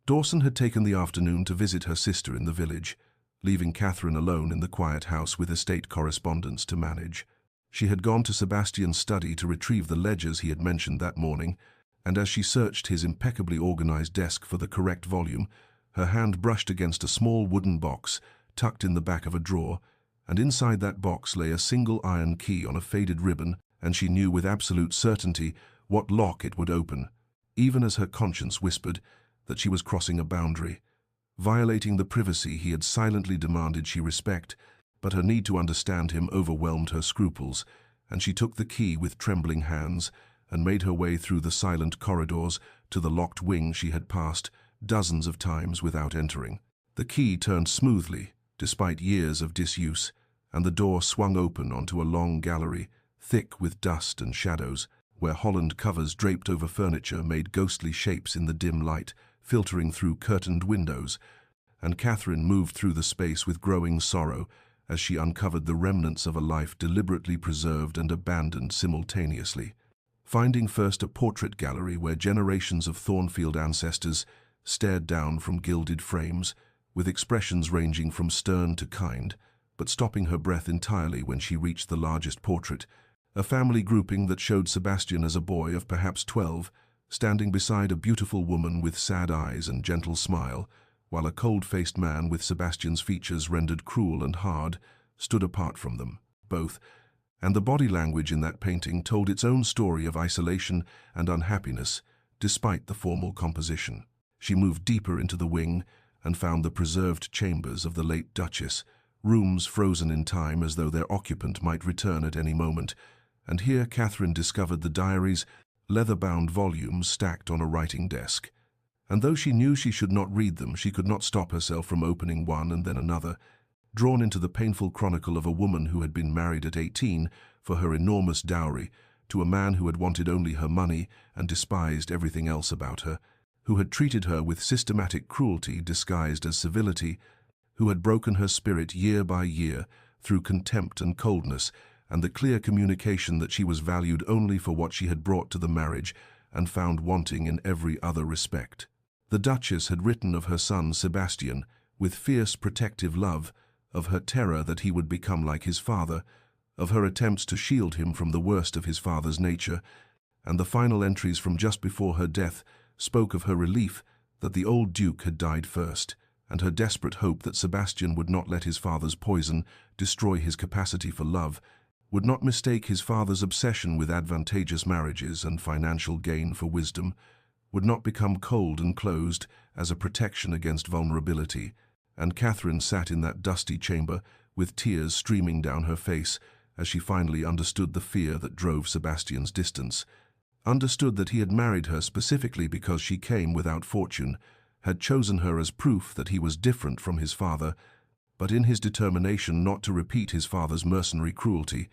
Dawson had taken the afternoon to visit her sister in the village, leaving Catherine alone in the quiet house with estate correspondence to manage. She had gone to Sebastian's study to retrieve the ledgers he had mentioned that morning, And as she searched his impeccably organized desk for the correct volume, her hand brushed against a small wooden box tucked in the back of a drawer, and inside that box lay a single iron key on a faded ribbon, and she knew with absolute certainty what lock it would open, even as her conscience whispered that she was crossing a boundary, violating the privacy he had silently demanded she respect. But her need to understand him overwhelmed her scruples, and she took the key with trembling hands and made her way through the silent corridors to the locked wing she had passed dozens of times without entering. The key turned smoothly, despite years of disuse, and the door swung open onto a long gallery, thick with dust and shadows, where Holland covers draped over furniture made ghostly shapes in the dim light, filtering through curtained windows, and Catherine moved through the space with growing sorrow as she uncovered the remnants of a life deliberately preserved and abandoned simultaneously. Finding first a portrait gallery where generations of Thornfield ancestors stared down from gilded frames, with expressions ranging from stern to kind, but stopping her breath entirely when she reached the largest portrait, a family grouping that showed Sebastian as a boy of perhaps 12, standing beside a beautiful woman with sad eyes and gentle smile, while a cold-faced man with Sebastian's features rendered cruel and hard stood apart from them, both, and the body language in that painting told its own story of isolation and unhappiness, despite the formal composition. She moved deeper into the wing and found the preserved chambers of the late Duchess, rooms frozen in time as though their occupant might return at any moment, and here Catherine discovered the diaries, leather-bound volumes stacked on a writing desk. And though she knew she should not read them, she could not stop herself from opening one and then another, drawn into the painful chronicle of a woman who had been married at 18 for her enormous dowry to a man who had wanted only her money and despised everything else about her, who had treated her with systematic cruelty disguised as civility, who had broken her spirit year by year through contempt and coldness and the clear communication that she was valued only for what she had brought to the marriage and found wanting in every other respect. The Duchess had written of her son Sebastian with fierce protective love, of her terror that he would become like his father, of her attempts to shield him from the worst of his father's nature, and the final entries from just before her death spoke of her relief that the old Duke had died first, and her desperate hope that Sebastian would not let his father's poison destroy his capacity for love, would not mistake his father's obsession with advantageous marriages and financial gain for wisdom, would not become cold and closed as a protection against vulnerability. And Catherine sat in that dusty chamber with tears streaming down her face as she finally understood the fear that drove Sebastian's distance, understood that he had married her specifically because she came without fortune, had chosen her as proof that he was different from his father, but in his determination not to repeat his father's mercenary cruelty,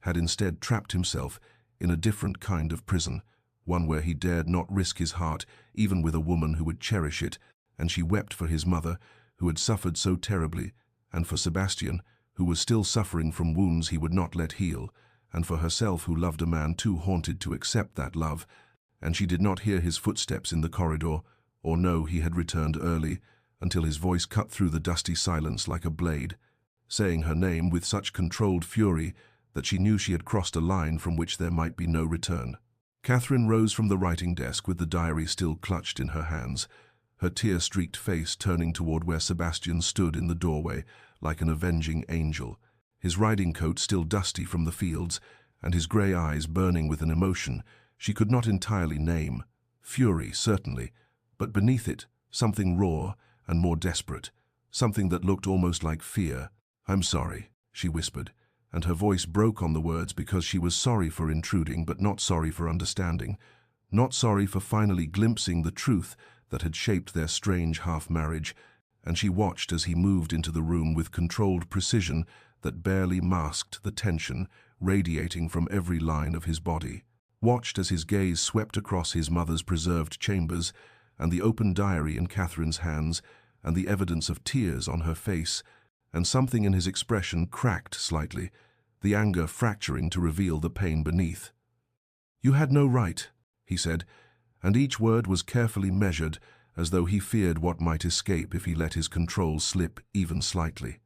had instead trapped himself in a different kind of prison, one where he dared not risk his heart even with a woman who would cherish it, and she wept for his mother, who had suffered so terribly, and for Sebastian, who was still suffering from wounds he would not let heal, and for herself who loved a man too haunted to accept that love, and she did not hear his footsteps in the corridor, or know he had returned early, until his voice cut through the dusty silence like a blade, saying her name with such controlled fury that she knew she had crossed a line from which there might be no return. Catherine rose from the writing desk with the diary still clutched in her hands, her tear-streaked face turning toward where Sebastian stood in the doorway like an avenging angel, his riding coat still dusty from the fields, and his grey eyes burning with an emotion she could not entirely name. Fury, certainly, but beneath it, something raw and more desperate, something that looked almost like fear. "I'm sorry," she whispered, and her voice broke on the words because she was sorry for intruding but not sorry for understanding, not sorry for finally glimpsing the truth that had shaped their strange half-marriage, and she watched as he moved into the room with controlled precision that barely masked the tension radiating from every line of his body, watched as his gaze swept across his mother's preserved chambers and the open diary in Catherine's hands and the evidence of tears on her face, and something in his expression cracked slightly, the anger fracturing to reveal the pain beneath. "You had no right," he said, and each word was carefully measured as though he feared what might escape if he let his control slip even slightly.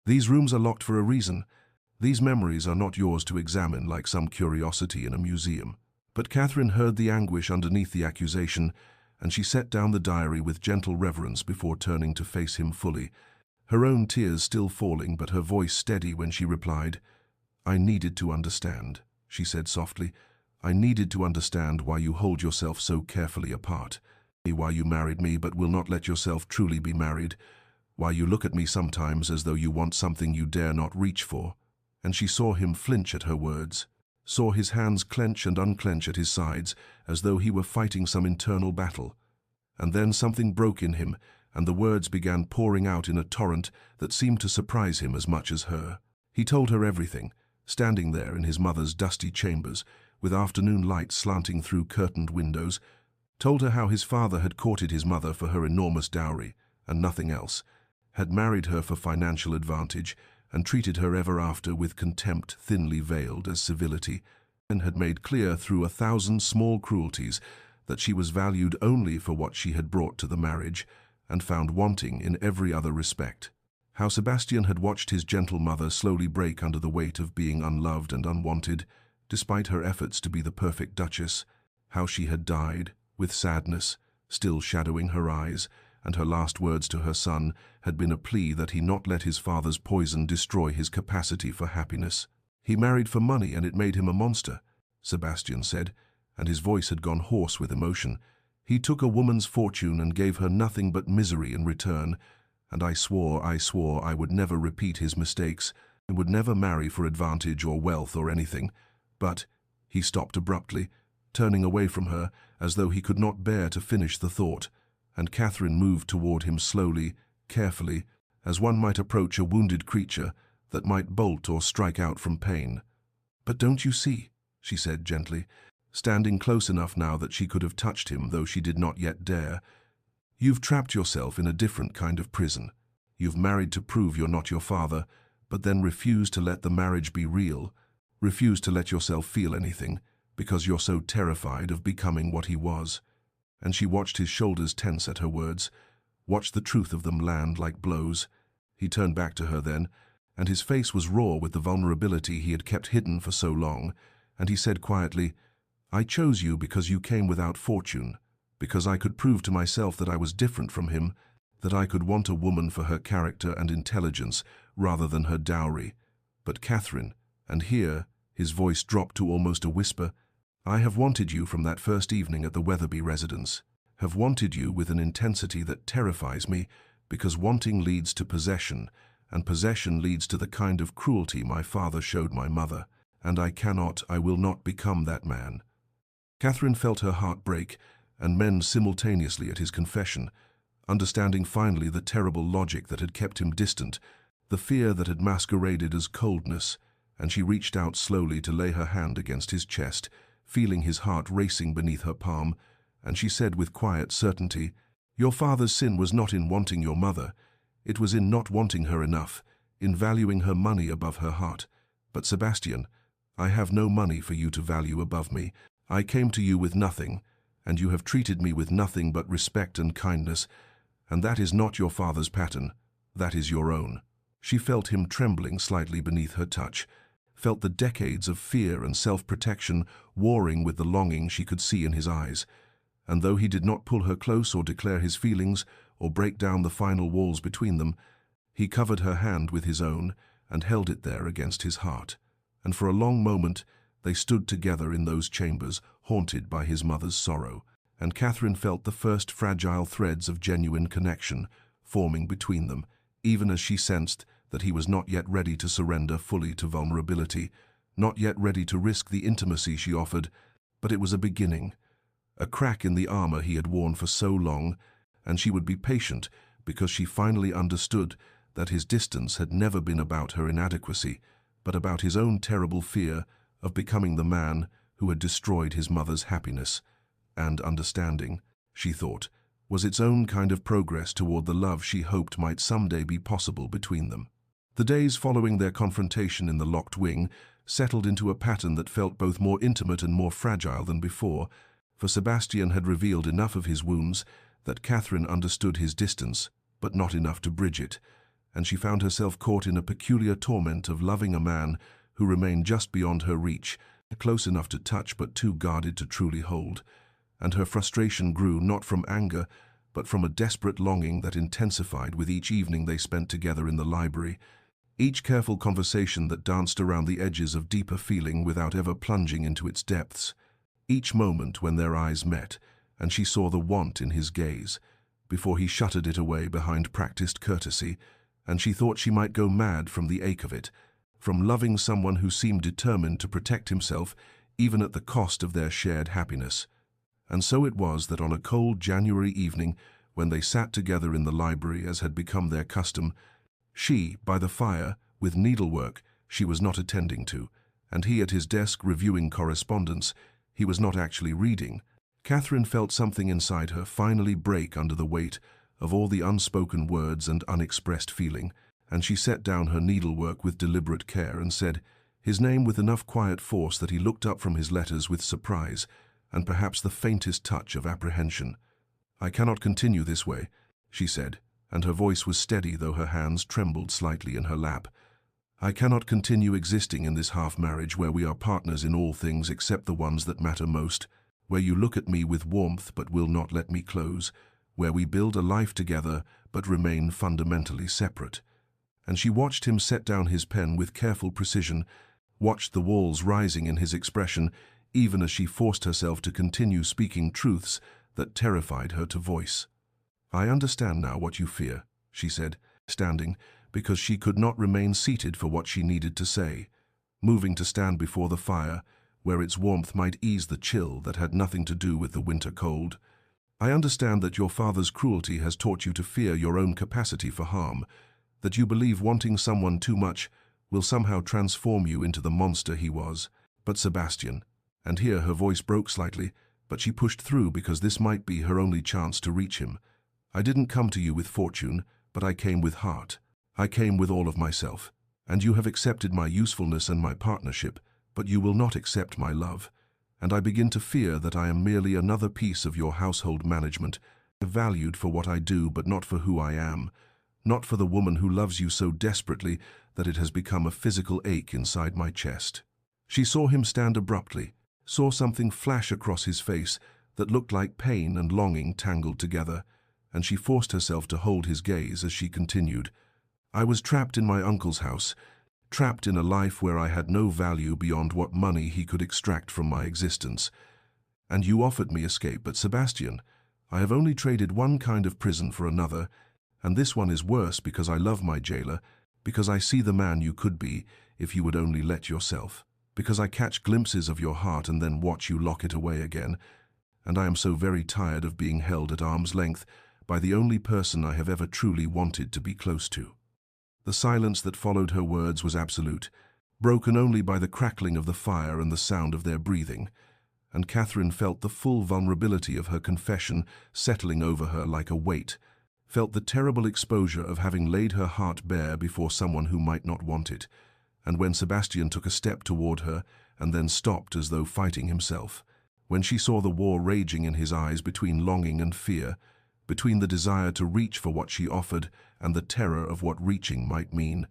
"These rooms are locked for a reason. These memories are not yours to examine like some curiosity in a museum. But Catherine heard the anguish underneath the accusation, and she set down the diary with gentle reverence before turning to face him fully, her own tears still falling but her voice steady when she replied. "I needed to understand," she said softly. "I needed to understand why you hold yourself so carefully apart, why you married me but will not let yourself truly be married, why you look at me sometimes as though you want something you dare not reach for." And she saw him flinch at her words, saw his hands clench and unclench at his sides as though he were fighting some internal battle. And then something broke in him, and the words began pouring out in a torrent that seemed to surprise him as much as her. He told her everything, standing there in his mother's dusty chambers, with afternoon light slanting through curtained windows, told her how his father had courted his mother for her enormous dowry, and nothing else, had married her for financial advantage, and treated her ever after with contempt thinly veiled as civility, and had made clear through 1,000 small cruelties that she was valued only for what she had brought to the marriage, and found wanting in every other respect. How Sebastian had watched his gentle mother slowly break under the weight of being unloved and unwanted, despite her efforts to be the perfect duchess, how she had died, with sadness, still shadowing her eyes, and her last words to her son had been a plea that he not let his father's poison destroy his capacity for happiness. "He married for money and it made him a monster," Sebastian said, and his voice had gone hoarse with emotion. "He took a woman's fortune and gave her nothing but misery in return, and I swore I would never repeat his mistakes, and would never marry for advantage or wealth or anything. But—" he stopped abruptly, turning away from her as though he could not bear to finish the thought, and Catherine moved toward him slowly, carefully, as one might approach a wounded creature that might bolt or strike out from pain. "But don't you see," she said gently, standing close enough now that she could have touched him though she did not yet dare, "you've trapped yourself in a different kind of prison. You've married to prove you're not your father, but then refuse to let the marriage be real, refuse to let yourself feel anything, because you're so terrified of becoming what he was." And she watched his shoulders tense at her words, watched the truth of them land like blows. He turned back to her then, and his face was raw with the vulnerability he had kept hidden for so long, and he said quietly, "I chose you because you came without fortune, because I could prove to myself that I was different from him, that I could want a woman for her character and intelligence rather than her dowry. But Catherine," and here his voice dropped to almost a whisper, "I have wanted you from that first evening at the Weatherby residence, have wanted you with an intensity that terrifies me, because wanting leads to possession, and possession leads to the kind of cruelty my father showed my mother, and I will not become that man." Catherine felt her heart break and mend simultaneously at his confession, understanding finally the terrible logic that had kept him distant, the fear that had masqueraded as coldness, and she reached out slowly to lay her hand against his chest, feeling his heart racing beneath her palm, and she said with quiet certainty, "Your father's sin was not in wanting your mother. It was in not wanting her enough, in valuing her money above her heart. But Sebastian, I have no money for you to value above me. I came to you with nothing, and you have treated me with nothing but respect and kindness, and that is not your father's pattern, that is your own." She felt him trembling slightly beneath her touch, felt the decades of fear and self-protection warring with the longing she could see in his eyes, and though he did not pull her close or declare his feelings or break down the final walls between them, he covered her hand with his own and held it there against his heart, and for a long moment they stood together in those chambers, haunted by his mother's sorrow, and Catherine felt the first fragile threads of genuine connection forming between them, even as she sensed that he was not yet ready to surrender fully to vulnerability, not yet ready to risk the intimacy she offered, but it was a beginning, a crack in the armor he had worn for so long, and she would be patient because she finally understood that his distance had never been about her inadequacy, but about his own terrible fear of becoming the man who had destroyed his mother's happiness. And understanding, she thought, was its own kind of progress toward the love she hoped might someday be possible between them. The days following their confrontation in the locked wing settled into a pattern that felt both more intimate and more fragile than before, for Sebastian had revealed enough of his wounds that Catherine understood his distance, but not enough to bridge it, and she found herself caught in a peculiar torment of loving a man who remained just beyond her reach, close enough to touch but too guarded to truly hold, and her frustration grew not from anger, but from a desperate longing that intensified with each evening they spent together in the library, each careful conversation that danced around the edges of deeper feeling without ever plunging into its depths, each moment when their eyes met, and she saw the want in his gaze, before he shuttered it away behind practiced courtesy, and she thought she might go mad from the ache of it, from loving someone who seemed determined to protect himself even at the cost of their shared happiness. And so it was that on a cold January evening, when they sat together in the library as had become their custom, she, by the fire, with needlework she was not attending to, and he at his desk reviewing correspondence he was not actually reading, Catherine felt something inside her finally break under the weight of all the unspoken words and unexpressed feeling, and she set down her needlework with deliberate care and said his name with enough quiet force that he looked up from his letters with surprise and perhaps the faintest touch of apprehension. "I cannot continue this way," she said, and her voice was steady though her hands trembled slightly in her lap. "I cannot continue existing in this half-marriage where we are partners in all things except the ones that matter most, where you look at me with warmth but will not let me close, where we build a life together but remain fundamentally separate." And she watched him set down his pen with careful precision, watched the walls rising in his expression, even as she forced herself to continue speaking truths that terrified her to voice. "I understand now what you fear," she said, standing, because she could not remain seated for what she needed to say, moving to stand before the fire, where its warmth might ease the chill that had nothing to do with the winter cold. "I understand that your father's cruelty has taught you to fear your own capacity for harm, that you believe wanting someone too much will somehow transform you into the monster he was. But Sebastian," and here her voice broke slightly, but she pushed through because this might be her only chance to reach him, "I didn't come to you with fortune, but I came with heart. I came with all of myself, and you have accepted my usefulness and my partnership, but you will not accept my love, and I begin to fear that I am merely another piece of your household management, valued for what I do but not for who I am, not for the woman who loves you so desperately that it has become a physical ache inside my chest." She saw him stand abruptly, saw something flash across his face that looked like pain and longing tangled together, and she forced herself to hold his gaze as she continued, "I was trapped in my uncle's house, trapped in a life where I had no value beyond what money he could extract from my existence. And you offered me escape, but Sebastian, I have only traded one kind of prison for another, and this one is worse because I love my jailer, because I see the man you could be if you would only let yourself, because I catch glimpses of your heart and then watch you lock it away again, and I am so very tired of being held at arm's length by the only person I have ever truly wanted to be close to." The silence that followed her words was absolute, broken only by the crackling of the fire and the sound of their breathing, and Catherine felt the full vulnerability of her confession settling over her like a weight, felt the terrible exposure of having laid her heart bare before someone who might not want it, and when Sebastian took a step toward her and then stopped as though fighting himself, when she saw the war raging in his eyes between longing and fear, between the desire to reach for what she offered and the terror of what reaching might mean,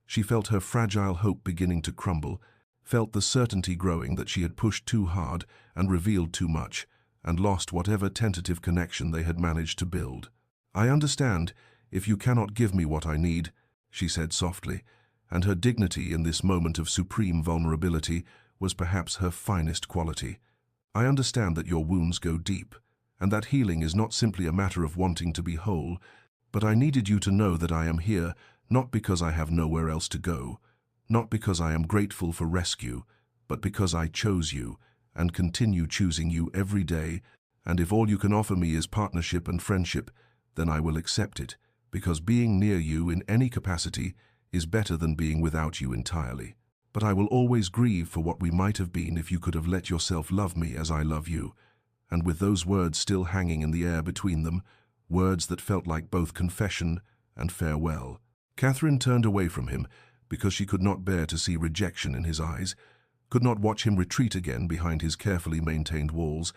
she felt her fragile hope beginning to crumble, felt the certainty growing that she had pushed too hard and revealed too much, and lost whatever tentative connection they had managed to build. "I understand if you cannot give me what I need," she said softly, and her dignity in this moment of supreme vulnerability was perhaps her finest quality. "I understand that your wounds go deep, and that healing is not simply a matter of wanting to be whole, but I needed you to know that I am here not because I have nowhere else to go, not because I am grateful for rescue, but because I chose you and continue choosing you every day, and if all you can offer me is partnership and friendship, then I will accept it, because being near you in any capacity is better than being without you entirely. But I will always grieve for what we might have been if you could have let yourself love me as I love you." And with those words still hanging in the air between them, words that felt like both confession and farewell, Catherine turned away from him because she could not bear to see rejection in his eyes, could not watch him retreat again behind his carefully maintained walls,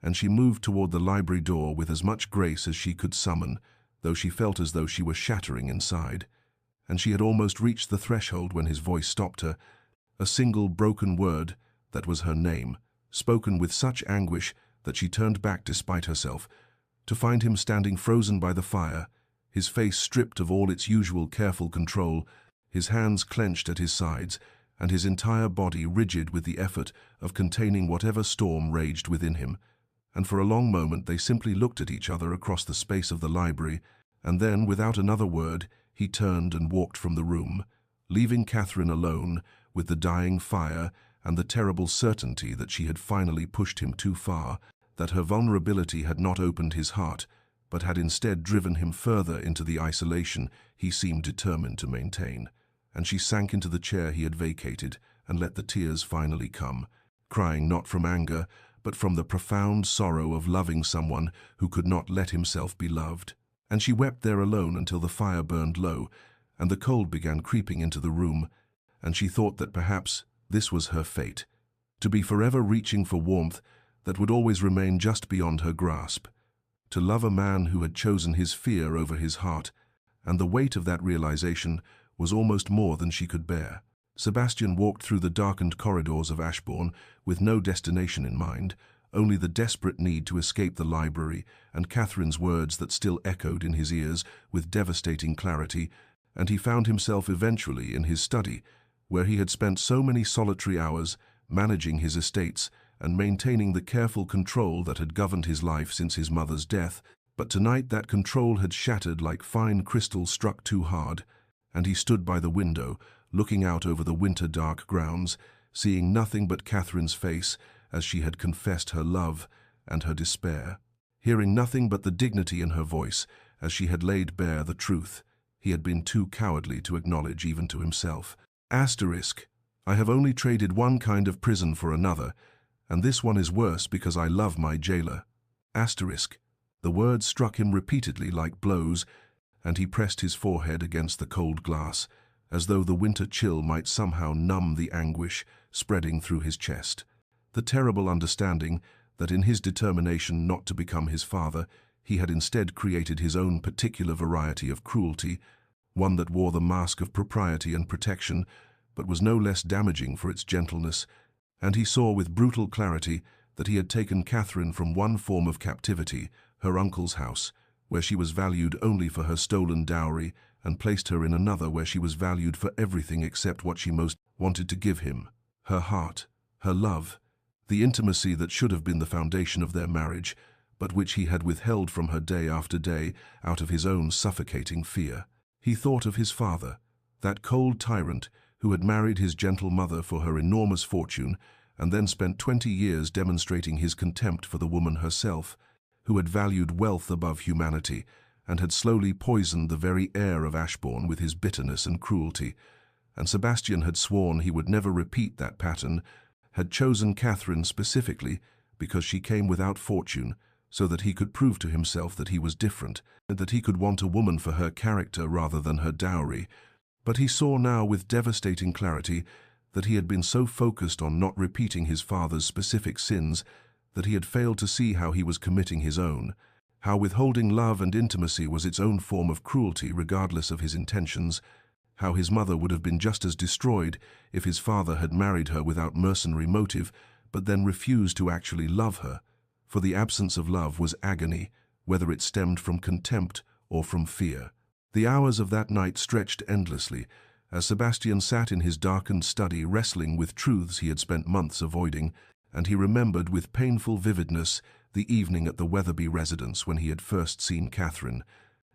and she moved toward the library door with as much grace as she could summon, though she felt as though she were shattering inside. And she had almost reached the threshold when his voice stopped her, a single broken word That was her name, spoken with such anguish that she turned back despite herself, to find him standing frozen by the fire, his face stripped of all its usual careful control, his hands clenched at his sides, and his entire body rigid with the effort of containing whatever storm raged within him. And for a long moment they simply looked at each other across the space of the library, and then, without another word, he turned and walked from the room, leaving Catherine alone with the dying fire and the terrible certainty that she had finally pushed him too far, that her vulnerability had not opened his heart, but had instead driven him further into the isolation he seemed determined to maintain. And she sank into the chair he had vacated and let the tears finally come, crying not from anger, but from the profound sorrow of loving someone who could not let himself be loved. And she wept there alone until the fire burned low, and the cold began creeping into the room, and she thought that perhaps this was her fate, to be forever reaching for warmth that would always remain just beyond her grasp, to love a man who had chosen his fear over his heart, and the weight of that realization was almost more than she could bear. Sebastian walked through the darkened corridors of Ashbourne with no destination in mind, only the desperate need to escape the library and Catherine's words that still echoed in his ears with devastating clarity, and he found himself eventually in his study, where he had spent so many solitary hours managing his estates and maintaining the careful control that had governed his life since his mother's death. But tonight that control had shattered like fine crystal struck too hard, and he stood by the window, looking out over the winter-dark grounds, seeing nothing but Catherine's face as she had confessed her love and her despair, hearing nothing but the dignity in her voice as she had laid bare the truth he had been too cowardly to acknowledge even to himself. Asterisk. I have only traded one kind of prison for another, and this one is worse because I love my jailer. Asterisk. The words struck him repeatedly like blows, and he pressed his forehead against the cold glass, as though the winter chill might somehow numb the anguish spreading through his chest. The terrible understanding that in his determination not to become his father, he had instead created his own particular variety of cruelty, one that wore the mask of propriety and protection, but was no less damaging for its gentleness, and he saw with brutal clarity that he had taken Catherine from one form of captivity, her uncle's house, where she was valued only for her stolen dowry, and placed her in another where she was valued for everything except what she most wanted to give him, her heart, her love, the intimacy that should have been the foundation of their marriage, but which he had withheld from her day after day out of his own suffocating fear. He thought of his father, that cold tyrant who had married his gentle mother for her enormous fortune and then spent 20 years demonstrating his contempt for the woman herself, who had valued wealth above humanity and had slowly poisoned the very air of Ashbourne with his bitterness and cruelty. And Sebastian had sworn he would never repeat that pattern, had chosen Catherine specifically because she came without fortune, so that he could prove to himself that he was different, and that he could want a woman for her character rather than her dowry. But he saw now with devastating clarity that he had been so focused on not repeating his father's specific sins that he had failed to see how he was committing his own, how withholding love and intimacy was its own form of cruelty regardless of his intentions, how his mother would have been just as destroyed if his father had married her without mercenary motive, but then refused to actually love her, for the absence of love was agony, whether it stemmed from contempt or from fear. The hours of that night stretched endlessly, as Sebastian sat in his darkened study wrestling with truths he had spent months avoiding, and he remembered with painful vividness the evening at the Wetherby residence when he had first seen Catherine,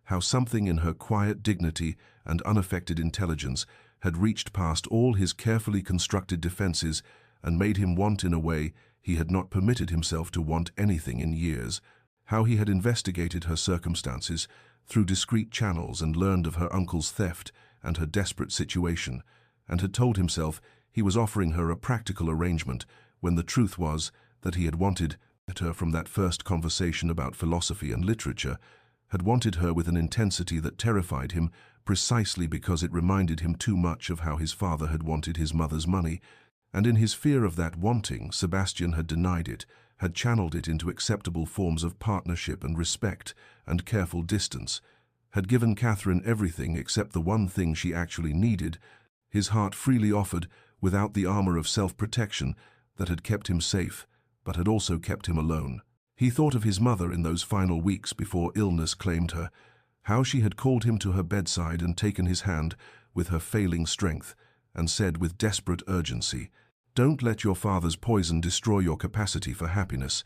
how something in her quiet dignity and unaffected intelligence had reached past all his carefully constructed defenses and made him want in a way he had not permitted himself to want anything in years, how he had investigated her circumstances through discreet channels and learned of her uncle's theft and her desperate situation, and had told himself he was offering her a practical arrangement when the truth was that he had wanted her from that first conversation about philosophy and literature, had wanted her with an intensity that terrified him precisely because it reminded him too much of how his father had wanted his mother's money, and in his fear of that wanting, Sebastian had denied it, had channeled it into acceptable forms of partnership and respect and careful distance, had given Catherine everything except the one thing she actually needed, his heart freely offered without the armor of self-protection that had kept him safe, but had also kept him alone. He thought of his mother in those final weeks before illness claimed her, how she had called him to her bedside and taken his hand with her failing strength, and said with desperate urgency, "Don't let your father's poison destroy your capacity for happiness.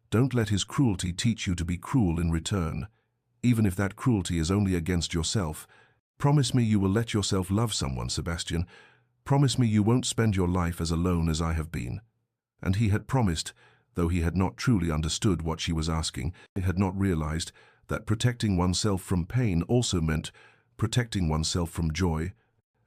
Don't let his cruelty teach you to be cruel in return, even if that cruelty is only against yourself. Promise me you will let yourself love someone, Sebastian. Promise me you won't spend your life as alone as I have been." And he had promised, though he had not truly understood what she was asking. He had not realized that protecting oneself from pain also meant protecting oneself from joy,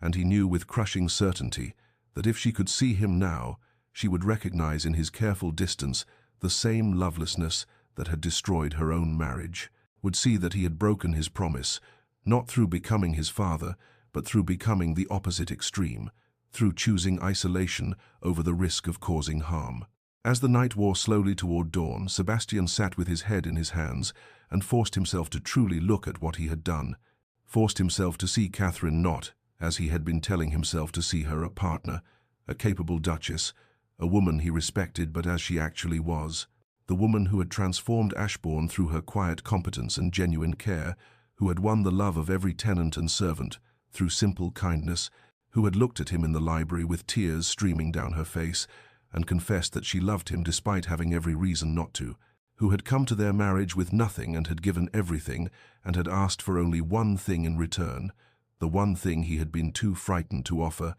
and he knew with crushing certainty that if she could see him now, she would recognize in his careful distance the same lovelessness that had destroyed her own marriage, would see that he had broken his promise, not through becoming his father, but through becoming the opposite extreme, through choosing isolation over the risk of causing harm. As the night wore slowly toward dawn, Sebastian sat with his head in his hands and forced himself to truly look at what he had done, forced himself to see Catherine not, as he had been telling himself to see her, a partner, a capable duchess, a woman he respected but as she actually was, the woman who had transformed Ashbourne through her quiet competence and genuine care, who had won the love of every tenant and servant through simple kindness, who had looked at him in the library with tears streaming down her face and confessed that she loved him despite having every reason not to, who had come to their marriage with nothing and had given everything and had asked for only one thing in return, the one thing he had been too frightened to offer.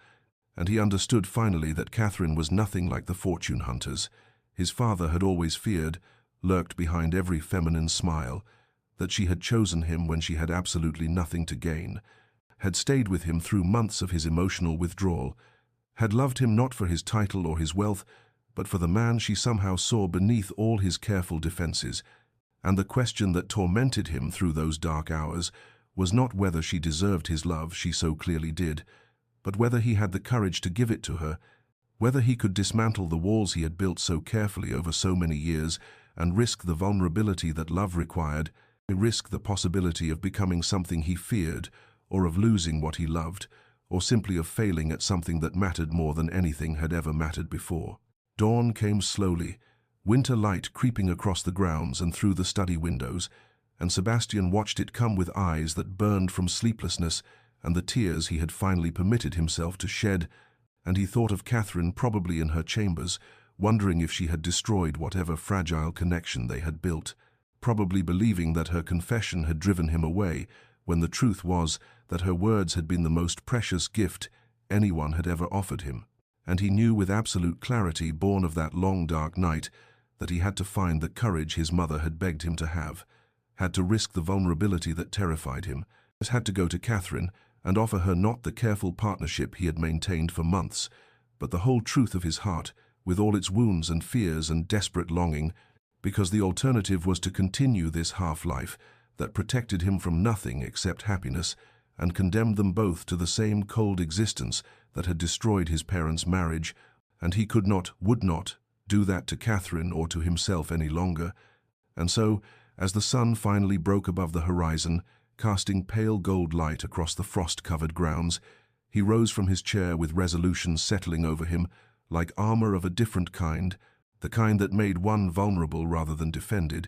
And he understood finally that Catherine was nothing like the fortune hunters his father had always feared, lurked behind every feminine smile, that she had chosen him when she had absolutely nothing to gain, had stayed with him through months of his emotional withdrawal, had loved him not for his title or his wealth, but for the man she somehow saw beneath all his careful defenses. And the question that tormented him through those dark hours was not whether she deserved his love, she so clearly did, but whether he had the courage to give it to her, whether he could dismantle the walls he had built so carefully over so many years and risk the vulnerability that love required, risk the possibility of becoming something he feared, or of losing what he loved, or simply of failing at something that mattered more than anything had ever mattered before. Dawn came slowly, winter light creeping across the grounds and through the study windows, and Sebastian watched it come with eyes that burned from sleeplessness and the tears he had finally permitted himself to shed, and he thought of Catherine probably in her chambers, wondering if she had destroyed whatever fragile connection they had built, probably believing that her confession had driven him away, when the truth was that her words had been the most precious gift anyone had ever offered him. And he knew with absolute clarity, born of that long dark night, that he had to find the courage his mother had begged him to have, had to risk the vulnerability that terrified him, had to go to Catherine and offer her not the careful partnership he had maintained for months, but the whole truth of his heart, with all its wounds and fears and desperate longing, because the alternative was to continue this half-life that protected him from nothing except happiness, and condemned them both to the same cold existence that had destroyed his parents' marriage, and he could not, would not, do that to Catherine or to himself any longer. And so, as the sun finally broke above the horizon, casting pale gold light across the frost-covered grounds, he rose from his chair with resolution settling over him, like armor of a different kind, the kind that made one vulnerable rather than defended,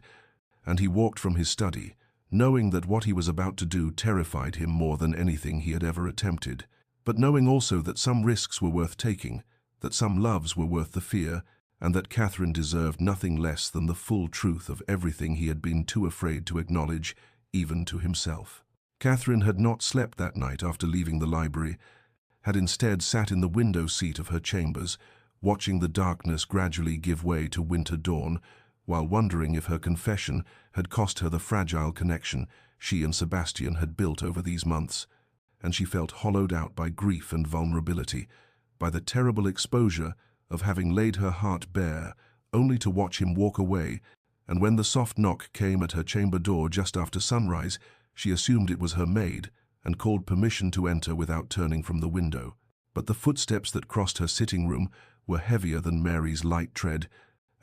and he walked from his study, knowing that what he was about to do terrified him more than anything he had ever attempted, but knowing also that some risks were worth taking, that some loves were worth the fear, and that Catherine deserved nothing less than the full truth of everything he had been too afraid to acknowledge, even to himself. Catherine had not slept that night after leaving the library, had instead sat in the window seat of her chambers, watching the darkness gradually give way to winter dawn, while wondering if her confession had cost her the fragile connection she and Sebastian had built over these months, and she felt hollowed out by grief and vulnerability, by the terrible exposure of having laid her heart bare, only to watch him walk away. And when the soft knock came at her chamber door just after sunrise, she assumed it was her maid and called permission to enter without turning from the window. But the footsteps that crossed her sitting room were heavier than Mary's light tread,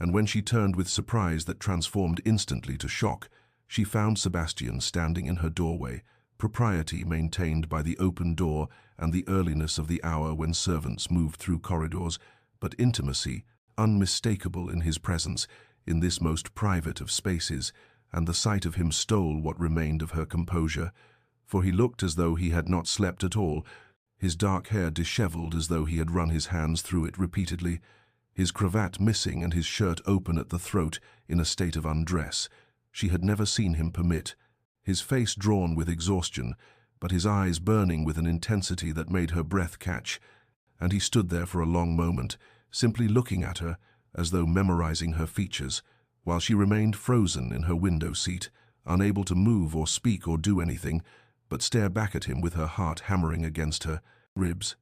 and when she turned with surprise that transformed instantly to shock, she found Sebastian standing in her doorway, propriety maintained by the open door and the earliness of the hour when servants moved through corridors, but intimacy, unmistakable in his presence, in this most private of spaces, and the sight of him stole what remained of her composure, for he looked as though he had not slept at all, his dark hair disheveled as though he had run his hands through it repeatedly, his cravat missing and his shirt open at the throat in a state of undress she had never seen him permit, his face drawn with exhaustion, but his eyes burning with an intensity that made her breath catch, and he stood there for a long moment, simply looking at her, as though memorizing her features, while she remained frozen in her window seat, unable to move or speak or do anything, but stare back at him with her heart hammering against her ribs.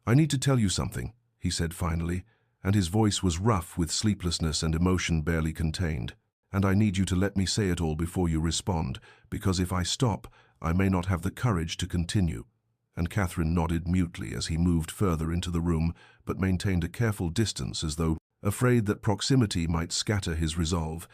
"I need to tell you something," he said finally, and his voice was rough with sleeplessness and emotion barely contained. "And I need you to let me say it all before you respond, because if I stop, I may not have the courage to continue." And Catherine nodded mutely as he moved further into the room, but maintained a careful distance as though afraid that proximity might scatter his resolve.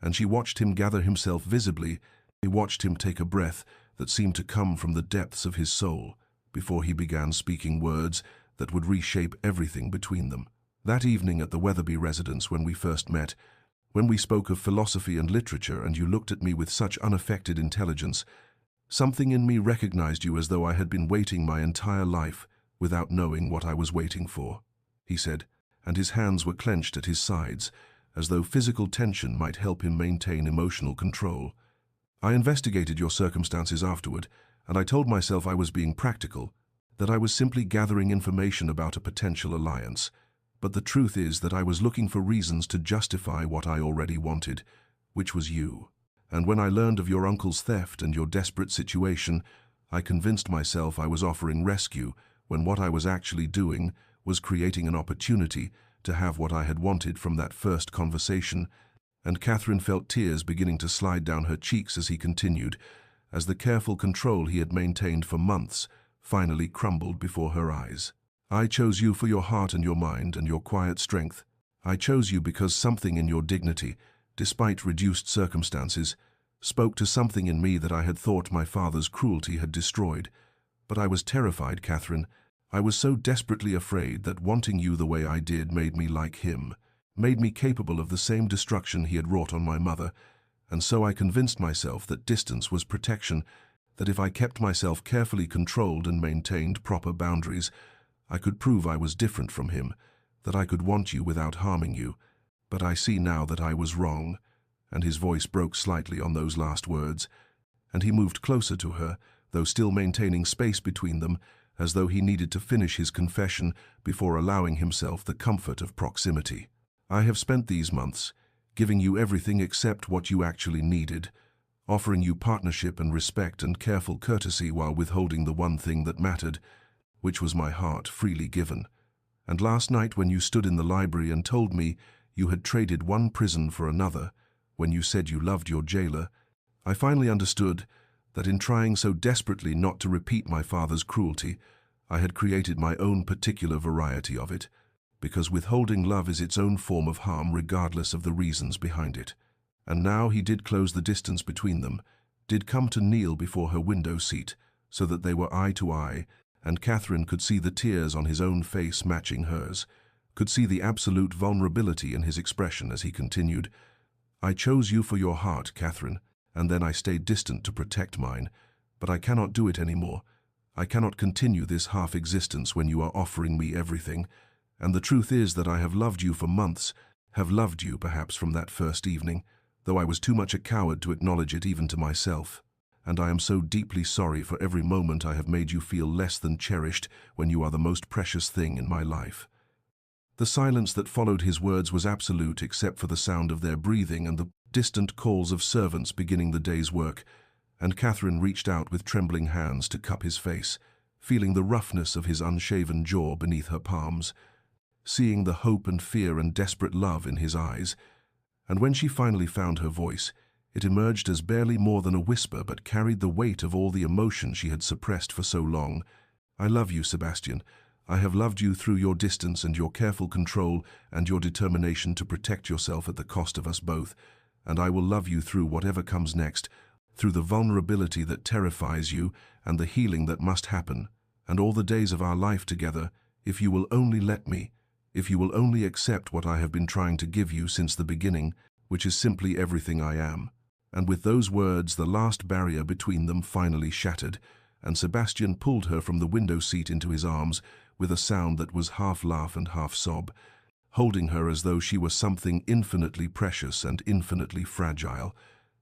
And she watched him gather himself visibly, he watched him take a breath that seemed to come from the depths of his soul, before he began speaking words that would reshape everything between them. That evening at the Weatherby residence when we first met, when we spoke of philosophy and literature and you looked at me with such unaffected intelligence, something in me recognized you as though I had been waiting my entire life without knowing what I was waiting for, he said, and his hands were clenched at his sides, as though physical tension might help him maintain emotional control. "I investigated your circumstances afterward, and I told myself I was being practical, that I was simply gathering information about a potential alliance. But the truth is that I was looking for reasons to justify what I already wanted, which was you. And when I learned of your uncle's theft and your desperate situation, I convinced myself I was offering rescue when what I was actually doing was creating an opportunity to have what I had wanted from that first conversation." And Catherine felt tears beginning to slide down her cheeks as he continued, as the careful control he had maintained for months finally crumbled before her eyes. "I chose you for your heart and your mind and your quiet strength. I chose you because something in your dignity, despite reduced circumstances, spoke to something in me that I had thought my father's cruelty had destroyed. But I was terrified, Catherine. I was so desperately afraid that wanting you the way I did made me like him, made me capable of the same destruction he had wrought on my mother, and so I convinced myself that distance was protection, that if I kept myself carefully controlled and maintained proper boundaries, I could prove I was different from him, that I could want you without harming you. But I see now that I was wrong," and his voice broke slightly on those last words, and he moved closer to her, though still maintaining space between them, as though he needed to finish his confession before allowing himself the comfort of proximity. "I have spent these months giving you everything except what you actually needed, offering you partnership and respect and careful courtesy while withholding the one thing that mattered, which was my heart freely given. And last night when you stood in the library and told me you had traded one prison for another, when you said you loved your jailer, I finally understood that in trying so desperately not to repeat my father's cruelty, I had created my own particular variety of it, because withholding love is its own form of harm regardless of the reasons behind it." And now he did close the distance between them, did come to kneel before her window seat, so that they were eye to eye, and Catherine could see the tears on his own face matching hers, could see the absolute vulnerability in his expression as he continued, "I chose you for your heart, Catherine, and then I stayed distant to protect mine, but I cannot do it anymore. I cannot continue this half-existence when you are offering me everything, and the truth is that I have loved you for months, have loved you perhaps from that first evening, though I was too much a coward to acknowledge it even to myself. And I am so deeply sorry for every moment I have made you feel less than cherished when you are the most precious thing in my life." The silence that followed his words was absolute except for the sound of their breathing and the distant calls of servants beginning the day's work, and Catherine reached out with trembling hands to cup his face, feeling the roughness of his unshaven jaw beneath her palms, seeing the hope and fear and desperate love in his eyes. And when she finally found her voice, it emerged as barely more than a whisper but carried the weight of all the emotion she had suppressed for so long. "I love you, Sebastian. I have loved you through your distance and your careful control and your determination to protect yourself at the cost of us both, and I will love you through whatever comes next, through the vulnerability that terrifies you and the healing that must happen, and all the days of our life together, if you will only let me. if you will only accept what I have been trying to give you since the beginning, which is simply everything I am." And with those words, the last barrier between them finally shattered, and Sebastian pulled her from the window seat into his arms with a sound that was half laugh and half sob, holding her as though she were something infinitely precious and infinitely fragile.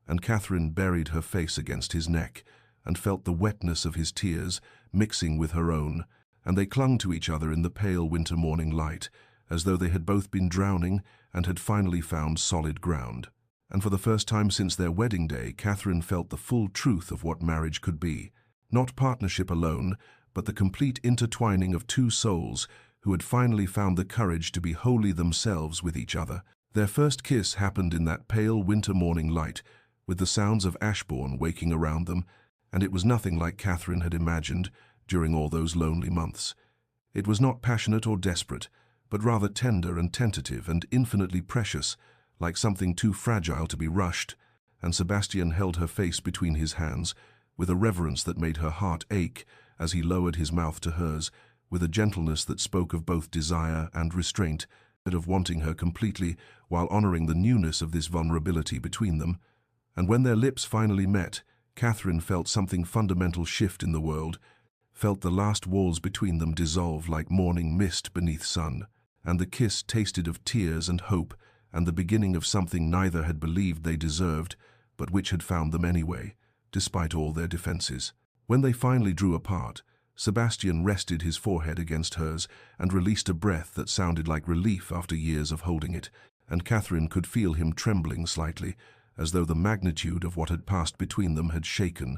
And Catherine buried her face against his neck and felt the wetness of his tears mixing with her own, and they clung to each other in the pale winter morning light, as though they had both been drowning and had finally found solid ground. And for the first time since their wedding day, Catherine felt the full truth of what marriage could be. Not partnership alone, but the complete intertwining of two souls who had finally found the courage to be wholly themselves with each other. Their first kiss happened in that pale winter morning light, with the sounds of Ashbourne waking around them, and it was nothing like Catherine had imagined during all those lonely months. It was not passionate or desperate, but rather tender and tentative and infinitely precious, like something too fragile to be rushed, and Sebastian held her face between his hands, with a reverence that made her heart ache as he lowered his mouth to hers, with a gentleness that spoke of both desire and restraint, and of wanting her completely while honoring the newness of this vulnerability between them. And when their lips finally met, Catherine felt something fundamental shift in the world, felt the last walls between them dissolve like morning mist beneath sun, and the kiss tasted of tears and hope, and the beginning of something neither had believed they deserved, but which had found them anyway, despite all their defenses. When they finally drew apart, Sebastian rested his forehead against hers and released a breath that sounded like relief after years of holding it, and Catherine could feel him trembling slightly, as though the magnitude of what had passed between them had shaken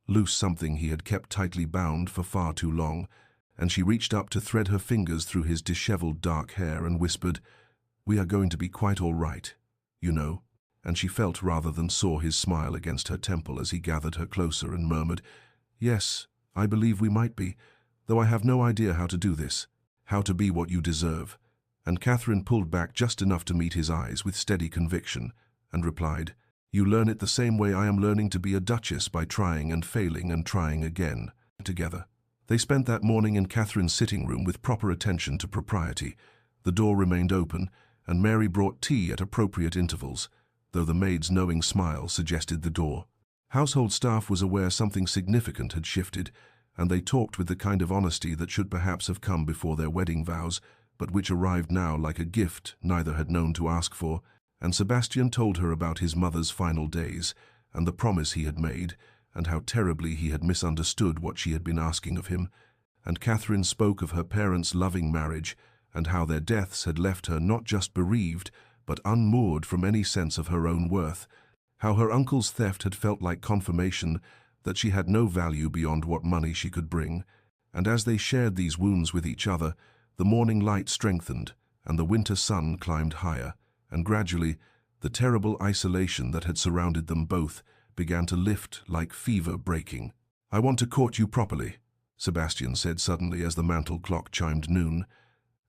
loose something he had kept tightly bound for far too long, and she reached up to thread her fingers through his disheveled dark hair and whispered, "We are going to be quite all right, you know." And she felt rather than saw his smile against her temple as he gathered her closer and murmured, "Yes, I believe we might be, though I have no idea how to do this, how to be what you deserve." And Catherine pulled back just enough to meet his eyes with steady conviction, and replied, "You learn it the same way I am learning to be a duchess, by trying and failing and trying again." Together. They spent that morning in Catherine's sitting room with proper attention to propriety. The door remained open, and Mary brought tea at appropriate intervals, though the maid's knowing smile suggested the door. Household staff was aware something significant had shifted, and they talked with the kind of honesty that should perhaps have come before their wedding vows, but which arrived now like a gift neither had known to ask for. And Sebastian told her about his mother's final days, and the promise he had made, and how terribly he had misunderstood what she had been asking of him. And Catherine spoke of her parents' loving marriage, and how their deaths had left her not just bereaved, but unmoored from any sense of her own worth, how her uncle's theft had felt like confirmation that she had no value beyond what money she could bring. And as they shared these wounds with each other, the morning light strengthened, and the winter sun climbed higher, and gradually the terrible isolation that had surrounded them both began to lift like fever breaking. "I want to court you properly," Sebastian said suddenly as the mantel clock chimed noon,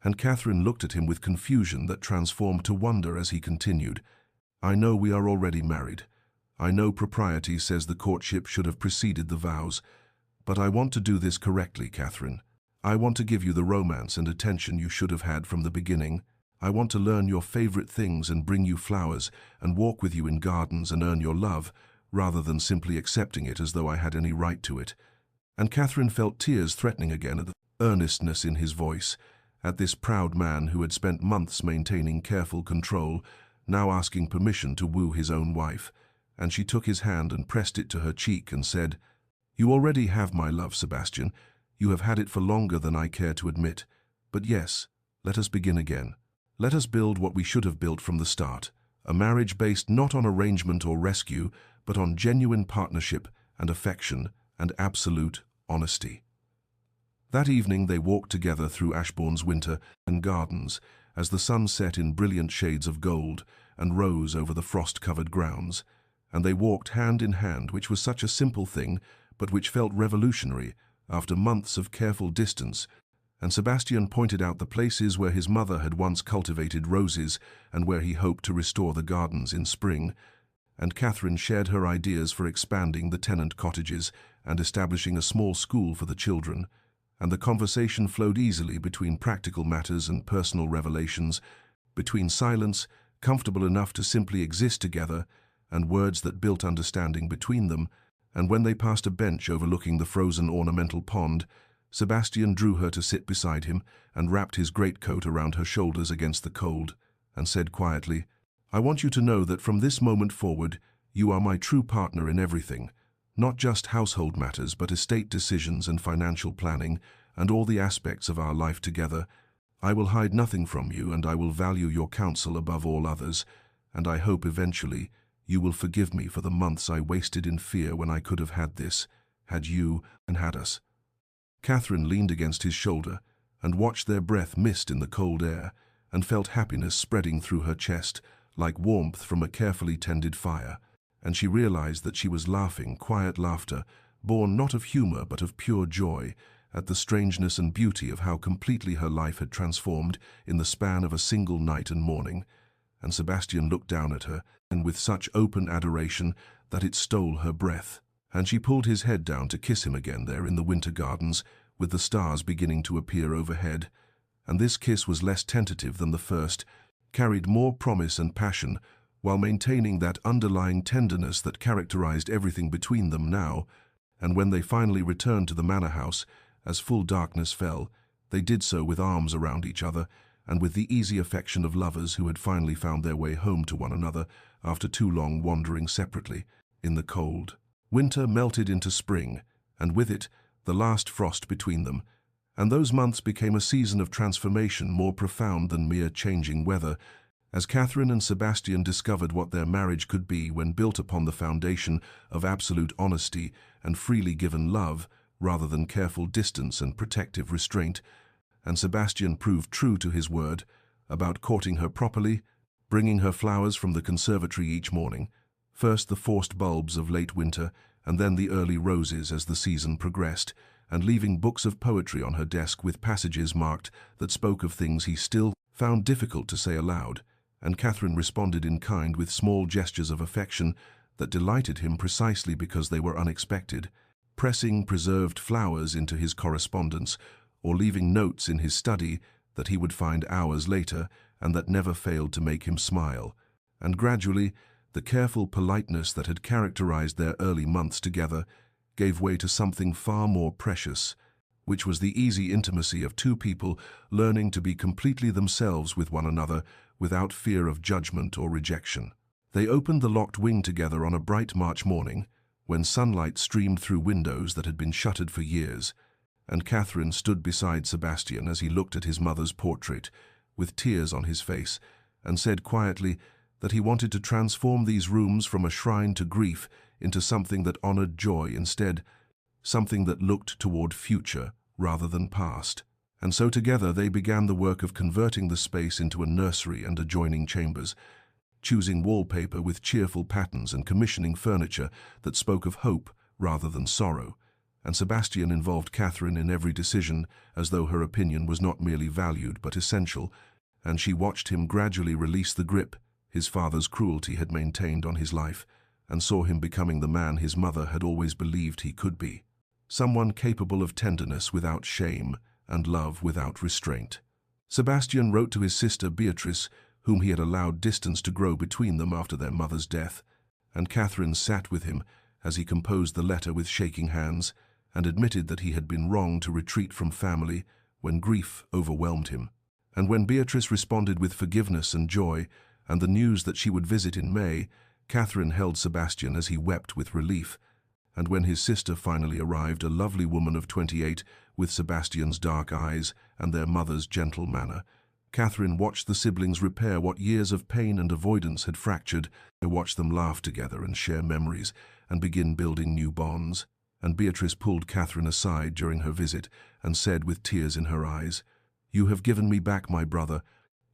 and Catherine looked at him with confusion that transformed to wonder as he continued, "I know we are already married. I know propriety says the courtship should have preceded the vows, but I want to do this correctly, Catherine. I want to give you the romance and attention you should have had from the beginning. I want to learn your favorite things and bring you flowers and walk with you in gardens and earn your love, rather than simply accepting it as though I had any right to it." And Catherine felt tears threatening again at the earnestness in his voice, at this proud man who had spent months maintaining careful control, now asking permission to woo his own wife. And she took his hand and pressed it to her cheek and said, "You already have my love, Sebastian. You have had it for longer than I care to admit. But yes, let us begin again. Let us build what we should have built from the start, a marriage based not on arrangement or rescue, but on genuine partnership and affection and absolute honesty." That evening they walked together through Ashbourne's winter and gardens as the sun set in brilliant shades of gold and rose over the frost-covered grounds, and they walked hand in hand, which was such a simple thing, but which felt revolutionary after months of careful distance. And Sebastian pointed out the places where his mother had once cultivated roses and where he hoped to restore the gardens in spring, and Catherine shared her ideas for expanding the tenant cottages and establishing a small school for the children. and the conversation flowed easily between practical matters and personal revelations, between silence, comfortable enough to simply exist together, and words that built understanding between them. And when they passed a bench overlooking the frozen ornamental pond, Sebastian drew her to sit beside him and wrapped his greatcoat around her shoulders against the cold, and said quietly, "I want you to know that from this moment forward, you are my true partner in everything, not just household matters, but estate decisions and financial planning, and all the aspects of our life together. I will hide nothing from you, and I will value your counsel above all others, and I hope eventually you will forgive me for the months I wasted in fear when I could have had this, had you, and had us." Catherine leaned against his shoulder and watched their breath mist in the cold air, and felt happiness spreading through her chest like warmth from a carefully tended fire, and she realized that she was laughing, quiet laughter, born not of humor but of pure joy, at the strangeness and beauty of how completely her life had transformed in the span of a single night and morning. And Sebastian looked down at her, and with such open adoration that it stole her breath, and she pulled his head down to kiss him again there in the winter gardens, with the stars beginning to appear overhead. And this kiss was less tentative than the first, carried more promise and passion, while maintaining that underlying tenderness that characterized everything between them now. And when they finally returned to the manor house, as full darkness fell, they did so with arms around each other, and with the easy affection of lovers who had finally found their way home to one another after too long wandering separately in the cold. Winter melted into spring, and with it the last frost between them, and those months became a season of transformation more profound than mere changing weather, as Catherine and Sebastian discovered what their marriage could be when built upon the foundation of absolute honesty and freely given love, rather than careful distance and protective restraint. And Sebastian proved true to his word about courting her properly, bringing her flowers from the conservatory each morning, first the forced bulbs of late winter, and then the early roses as the season progressed, and leaving books of poetry on her desk with passages marked that spoke of things he still found difficult to say aloud. And Catherine responded in kind with small gestures of affection that delighted him precisely because they were unexpected, pressing preserved flowers into his correspondence, or leaving notes in his study that he would find hours later and that never failed to make him smile. And gradually, the careful politeness that had characterized their early months together gave way to something far more precious, which was the easy intimacy of two people learning to be completely themselves with one another without fear of judgment or rejection. They opened the locked wing together on a bright March morning, when sunlight streamed through windows that had been shuttered for years, and Catherine stood beside Sebastian as he looked at his mother's portrait, with tears on his face, and said quietly that he wanted to transform these rooms from a shrine to grief into something that honored joy instead, something that looked toward future rather than past. And so together they began the work of converting the space into a nursery and adjoining chambers, choosing wallpaper with cheerful patterns and commissioning furniture that spoke of hope rather than sorrow. And Sebastian involved Catherine in every decision, as though her opinion was not merely valued but essential, and she watched him gradually release the grip his father's cruelty had maintained on his life, and saw him becoming the man his mother had always believed he could be, someone capable of tenderness without shame and love without restraint. Sebastian wrote to his sister Beatrice, whom he had allowed distance to grow between them after their mother's death, and Catherine sat with him as he composed the letter with shaking hands, and admitted that he had been wrong to retreat from family when grief overwhelmed him. And when Beatrice responded with forgiveness and joy, and the news that she would visit in May, Catherine held Sebastian as he wept with relief. And when his sister finally arrived, a lovely woman of 28, with Sebastian's dark eyes and their mother's gentle manner, Catherine watched the siblings repair what years of pain and avoidance had fractured. They watched them laugh together and share memories and begin building new bonds. And Beatrice pulled Catherine aside during her visit and said with tears in her eyes, "You have given me back my brother.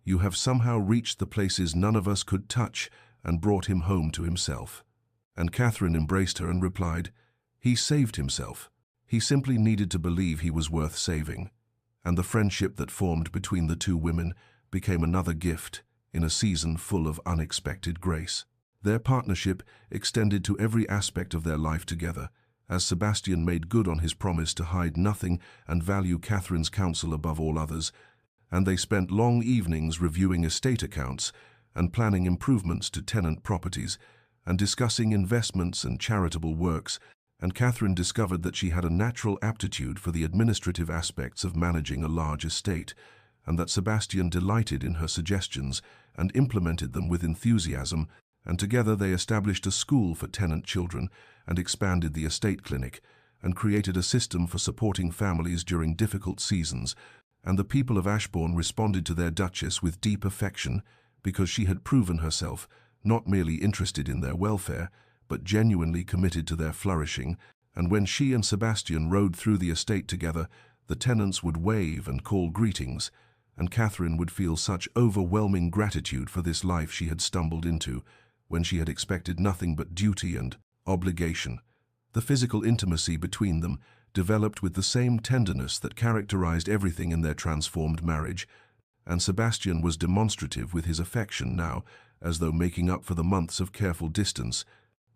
You have somehow reached the places none of us could touch and brought him home to himself." And Catherine embraced her and replied, "He saved himself. He simply needed to believe he was worth saving." And the friendship that formed between the two women became another gift in a season full of unexpected grace. Their partnership extended to every aspect of their life together, as Sebastian made good on his promise to hide nothing and value Catherine's counsel above all others, and they spent long evenings reviewing estate accounts and planning improvements to tenant properties and discussing investments and charitable works, and Catherine discovered that she had a natural aptitude for the administrative aspects of managing a large estate, and that Sebastian delighted in her suggestions and implemented them with enthusiasm, and together they established a school for tenant children and expanded the estate clinic and created a system for supporting families during difficult seasons, and the people of Ashbourne responded to their Duchess with deep affection because she had proven herself not merely interested in their welfare, but genuinely committed to their flourishing, and when she and Sebastian rode through the estate together, the tenants would wave and call greetings, and Catherine would feel such overwhelming gratitude for this life she had stumbled into, when she had expected nothing but duty and obligation. The physical intimacy between them developed with the same tenderness that characterized everything in their transformed marriage, and Sebastian was demonstrative with his affection now, as though making up for the months of careful distance,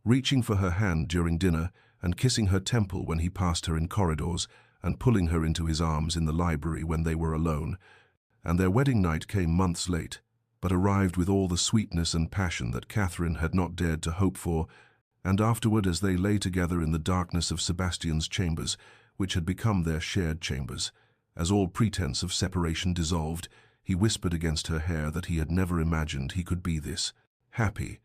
reaching for her hand during dinner and kissing her temple when he passed her in corridors and pulling her into his arms in the library when they were alone. And their wedding night came months late, but arrived with all the sweetness and passion that Catherine had not dared to hope for, and afterward as they lay together in the darkness of Sebastian's chambers, which had become their shared chambers, as all pretense of separation dissolved, he whispered against her hair that he had never imagined he could be this happy,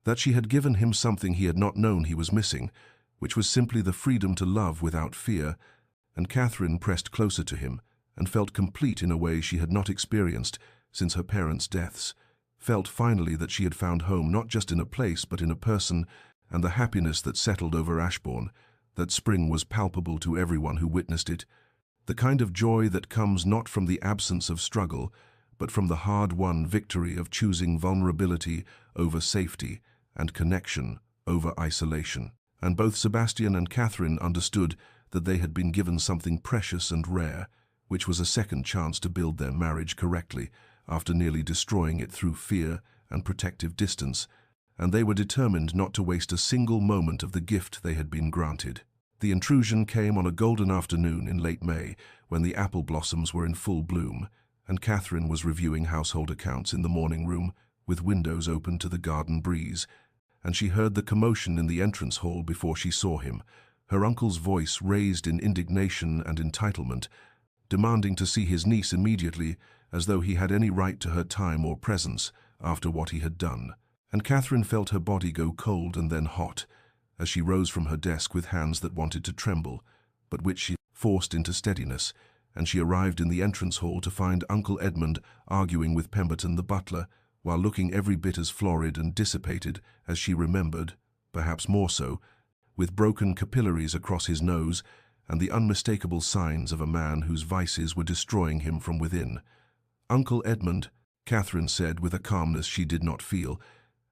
that she had given him something he had not known he was missing, which was simply the freedom to love without fear, and Catherine pressed closer to him and felt complete in a way she had not experienced since her parents' deaths, felt finally that she had found home not just in a place but in a person, and the happiness that settled over Ashbourne, that spring was palpable to everyone who witnessed it, the kind of joy that comes not from the absence of struggle, but from the hard-won victory of choosing vulnerability over safety and connection over isolation. And both Sebastian and Catherine understood that they had been given something precious and rare, which was a second chance to build their marriage correctly after nearly destroying it through fear and protective distance, and they were determined not to waste a single moment of the gift they had been granted. The intrusion came on a golden afternoon in late May, when the apple blossoms were in full bloom, and Catherine was reviewing household accounts in the morning room, with windows open to the garden breeze, and she heard the commotion in the entrance hall before she saw him, her uncle's voice raised in indignation and entitlement, demanding to see his niece immediately, as though he had any right to her time or presence after what he had done. And Catherine felt her body go cold and then hot, as she rose from her desk with hands that wanted to tremble, but which she forced into steadiness, and she arrived in the entrance hall to find Uncle Edmund arguing with Pemberton the butler, while looking every bit as florid and dissipated as she remembered, perhaps more so, with broken capillaries across his nose and the unmistakable signs of a man whose vices were destroying him from within. "Uncle Edmund," Catherine said with a calmness she did not feel,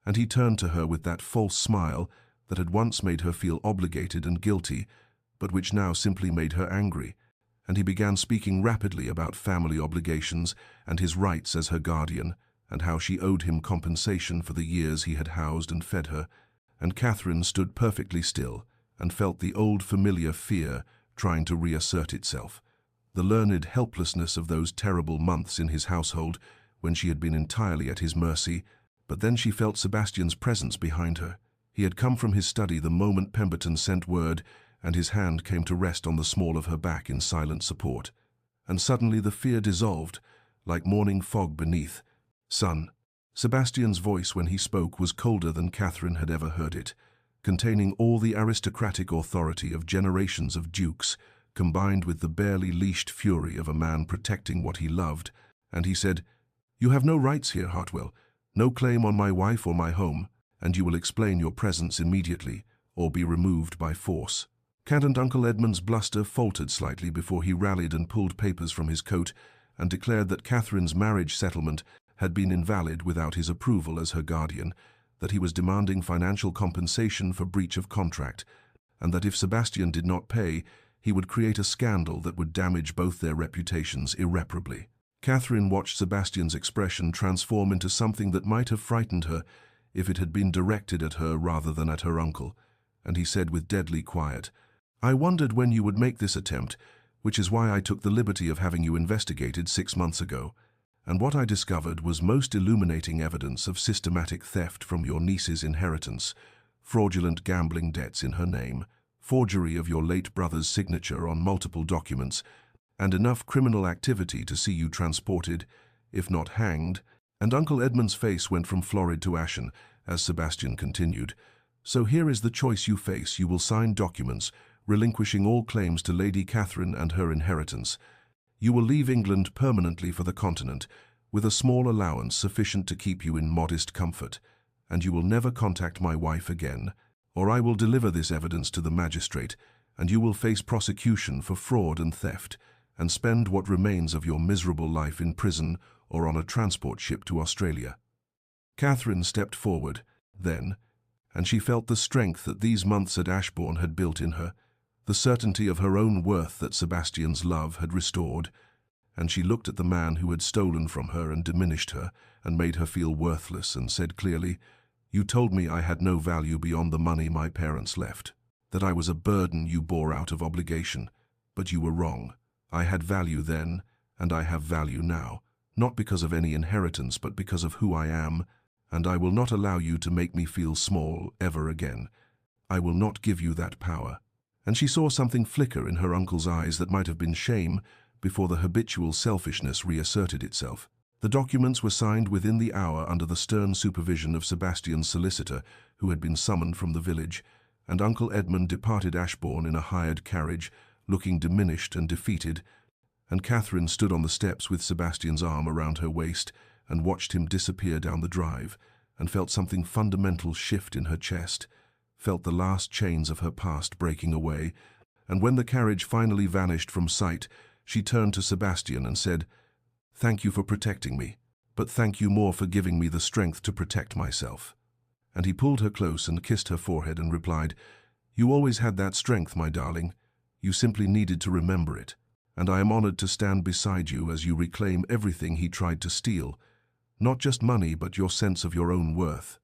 and he turned to her with that false smile that had once made her feel obligated and guilty, but which now simply made her angry, and he began speaking rapidly about family obligations and his rights as her guardian, and how she owed him compensation for the years he had housed and fed her, and Catherine stood perfectly still and felt the old familiar fear trying to reassert itself, the learned helplessness of those terrible months in his household when she had been entirely at his mercy. But then she felt Sebastian's presence behind her. He had come from his study the moment Pemberton sent word, and his hand came to rest on the small of her back in silent support. And suddenly the fear dissolved, like morning fog beneath. "Son." Sebastian's voice when he spoke was colder than Catherine had ever heard it, containing all the aristocratic authority of generations of dukes, combined with the barely leashed fury of a man protecting what he loved, and he said, "You have no rights here, Hartwell, no claim on my wife or my home, and you will explain your presence immediately, or be removed by force." Cadent Uncle Edmund's bluster faltered slightly before he rallied and pulled papers from his coat and declared that Catherine's marriage settlement had been invalid without his approval as her guardian, that he was demanding financial compensation for breach of contract, and that if Sebastian did not pay, he would create a scandal that would damage both their reputations irreparably. Catherine watched Sebastian's expression transform into something that might have frightened her if it had been directed at her rather than at her uncle, and he said with deadly quiet, I wondered when you would make this attempt, which is why I took the liberty of having you investigated 6 months ago. And what I discovered was most illuminating evidence of systematic theft from your niece's inheritance, fraudulent gambling debts in her name, forgery of your late brother's signature on multiple documents, and enough criminal activity to see you transported, if not hanged. And Uncle Edmund's face went from florid to ashen as Sebastian continued. So here is the choice you face. You will sign documents relinquishing all claims to Lady Catherine and her inheritance. You will leave England permanently for the continent, with a small allowance sufficient to keep you in modest comfort, and you will never contact my wife again, or I will deliver this evidence to the magistrate, and you will face prosecution for fraud and theft, and spend what remains of your miserable life in prison or on a transport ship to Australia. Catherine stepped forward, then, and she felt the strength that these months at Ashbourne had built in her, the certainty of her own worth that Sebastian's love had restored, and she looked at the man who had stolen from her and diminished her and made her feel worthless and said clearly, "You told me I had no value beyond the money my parents left, that I was a burden you bore out of obligation, but you were wrong. I had value then, and I have value now, not because of any inheritance but because of who I am, and I will not allow you to make me feel small ever again. I will not give you that power." And she saw something flicker in her uncle's eyes that might have been shame before the habitual selfishness reasserted itself. The documents were signed within the hour under the stern supervision of Sebastian's solicitor, who had been summoned from the village, and Uncle Edmund departed Ashbourne in a hired carriage, looking diminished and defeated, and Catherine stood on the steps with Sebastian's arm around her waist and watched him disappear down the drive, and felt something fundamental shift in her chest, felt the last chains of her past breaking away, and when the carriage finally vanished from sight, she turned to Sebastian and said, "Thank you for protecting me, but thank you more for giving me the strength to protect myself." And he pulled her close and kissed her forehead and replied, "You always had that strength, my darling. You simply needed to remember it, and I am honored to stand beside you as you reclaim everything he tried to steal, not just money but your sense of your own worth."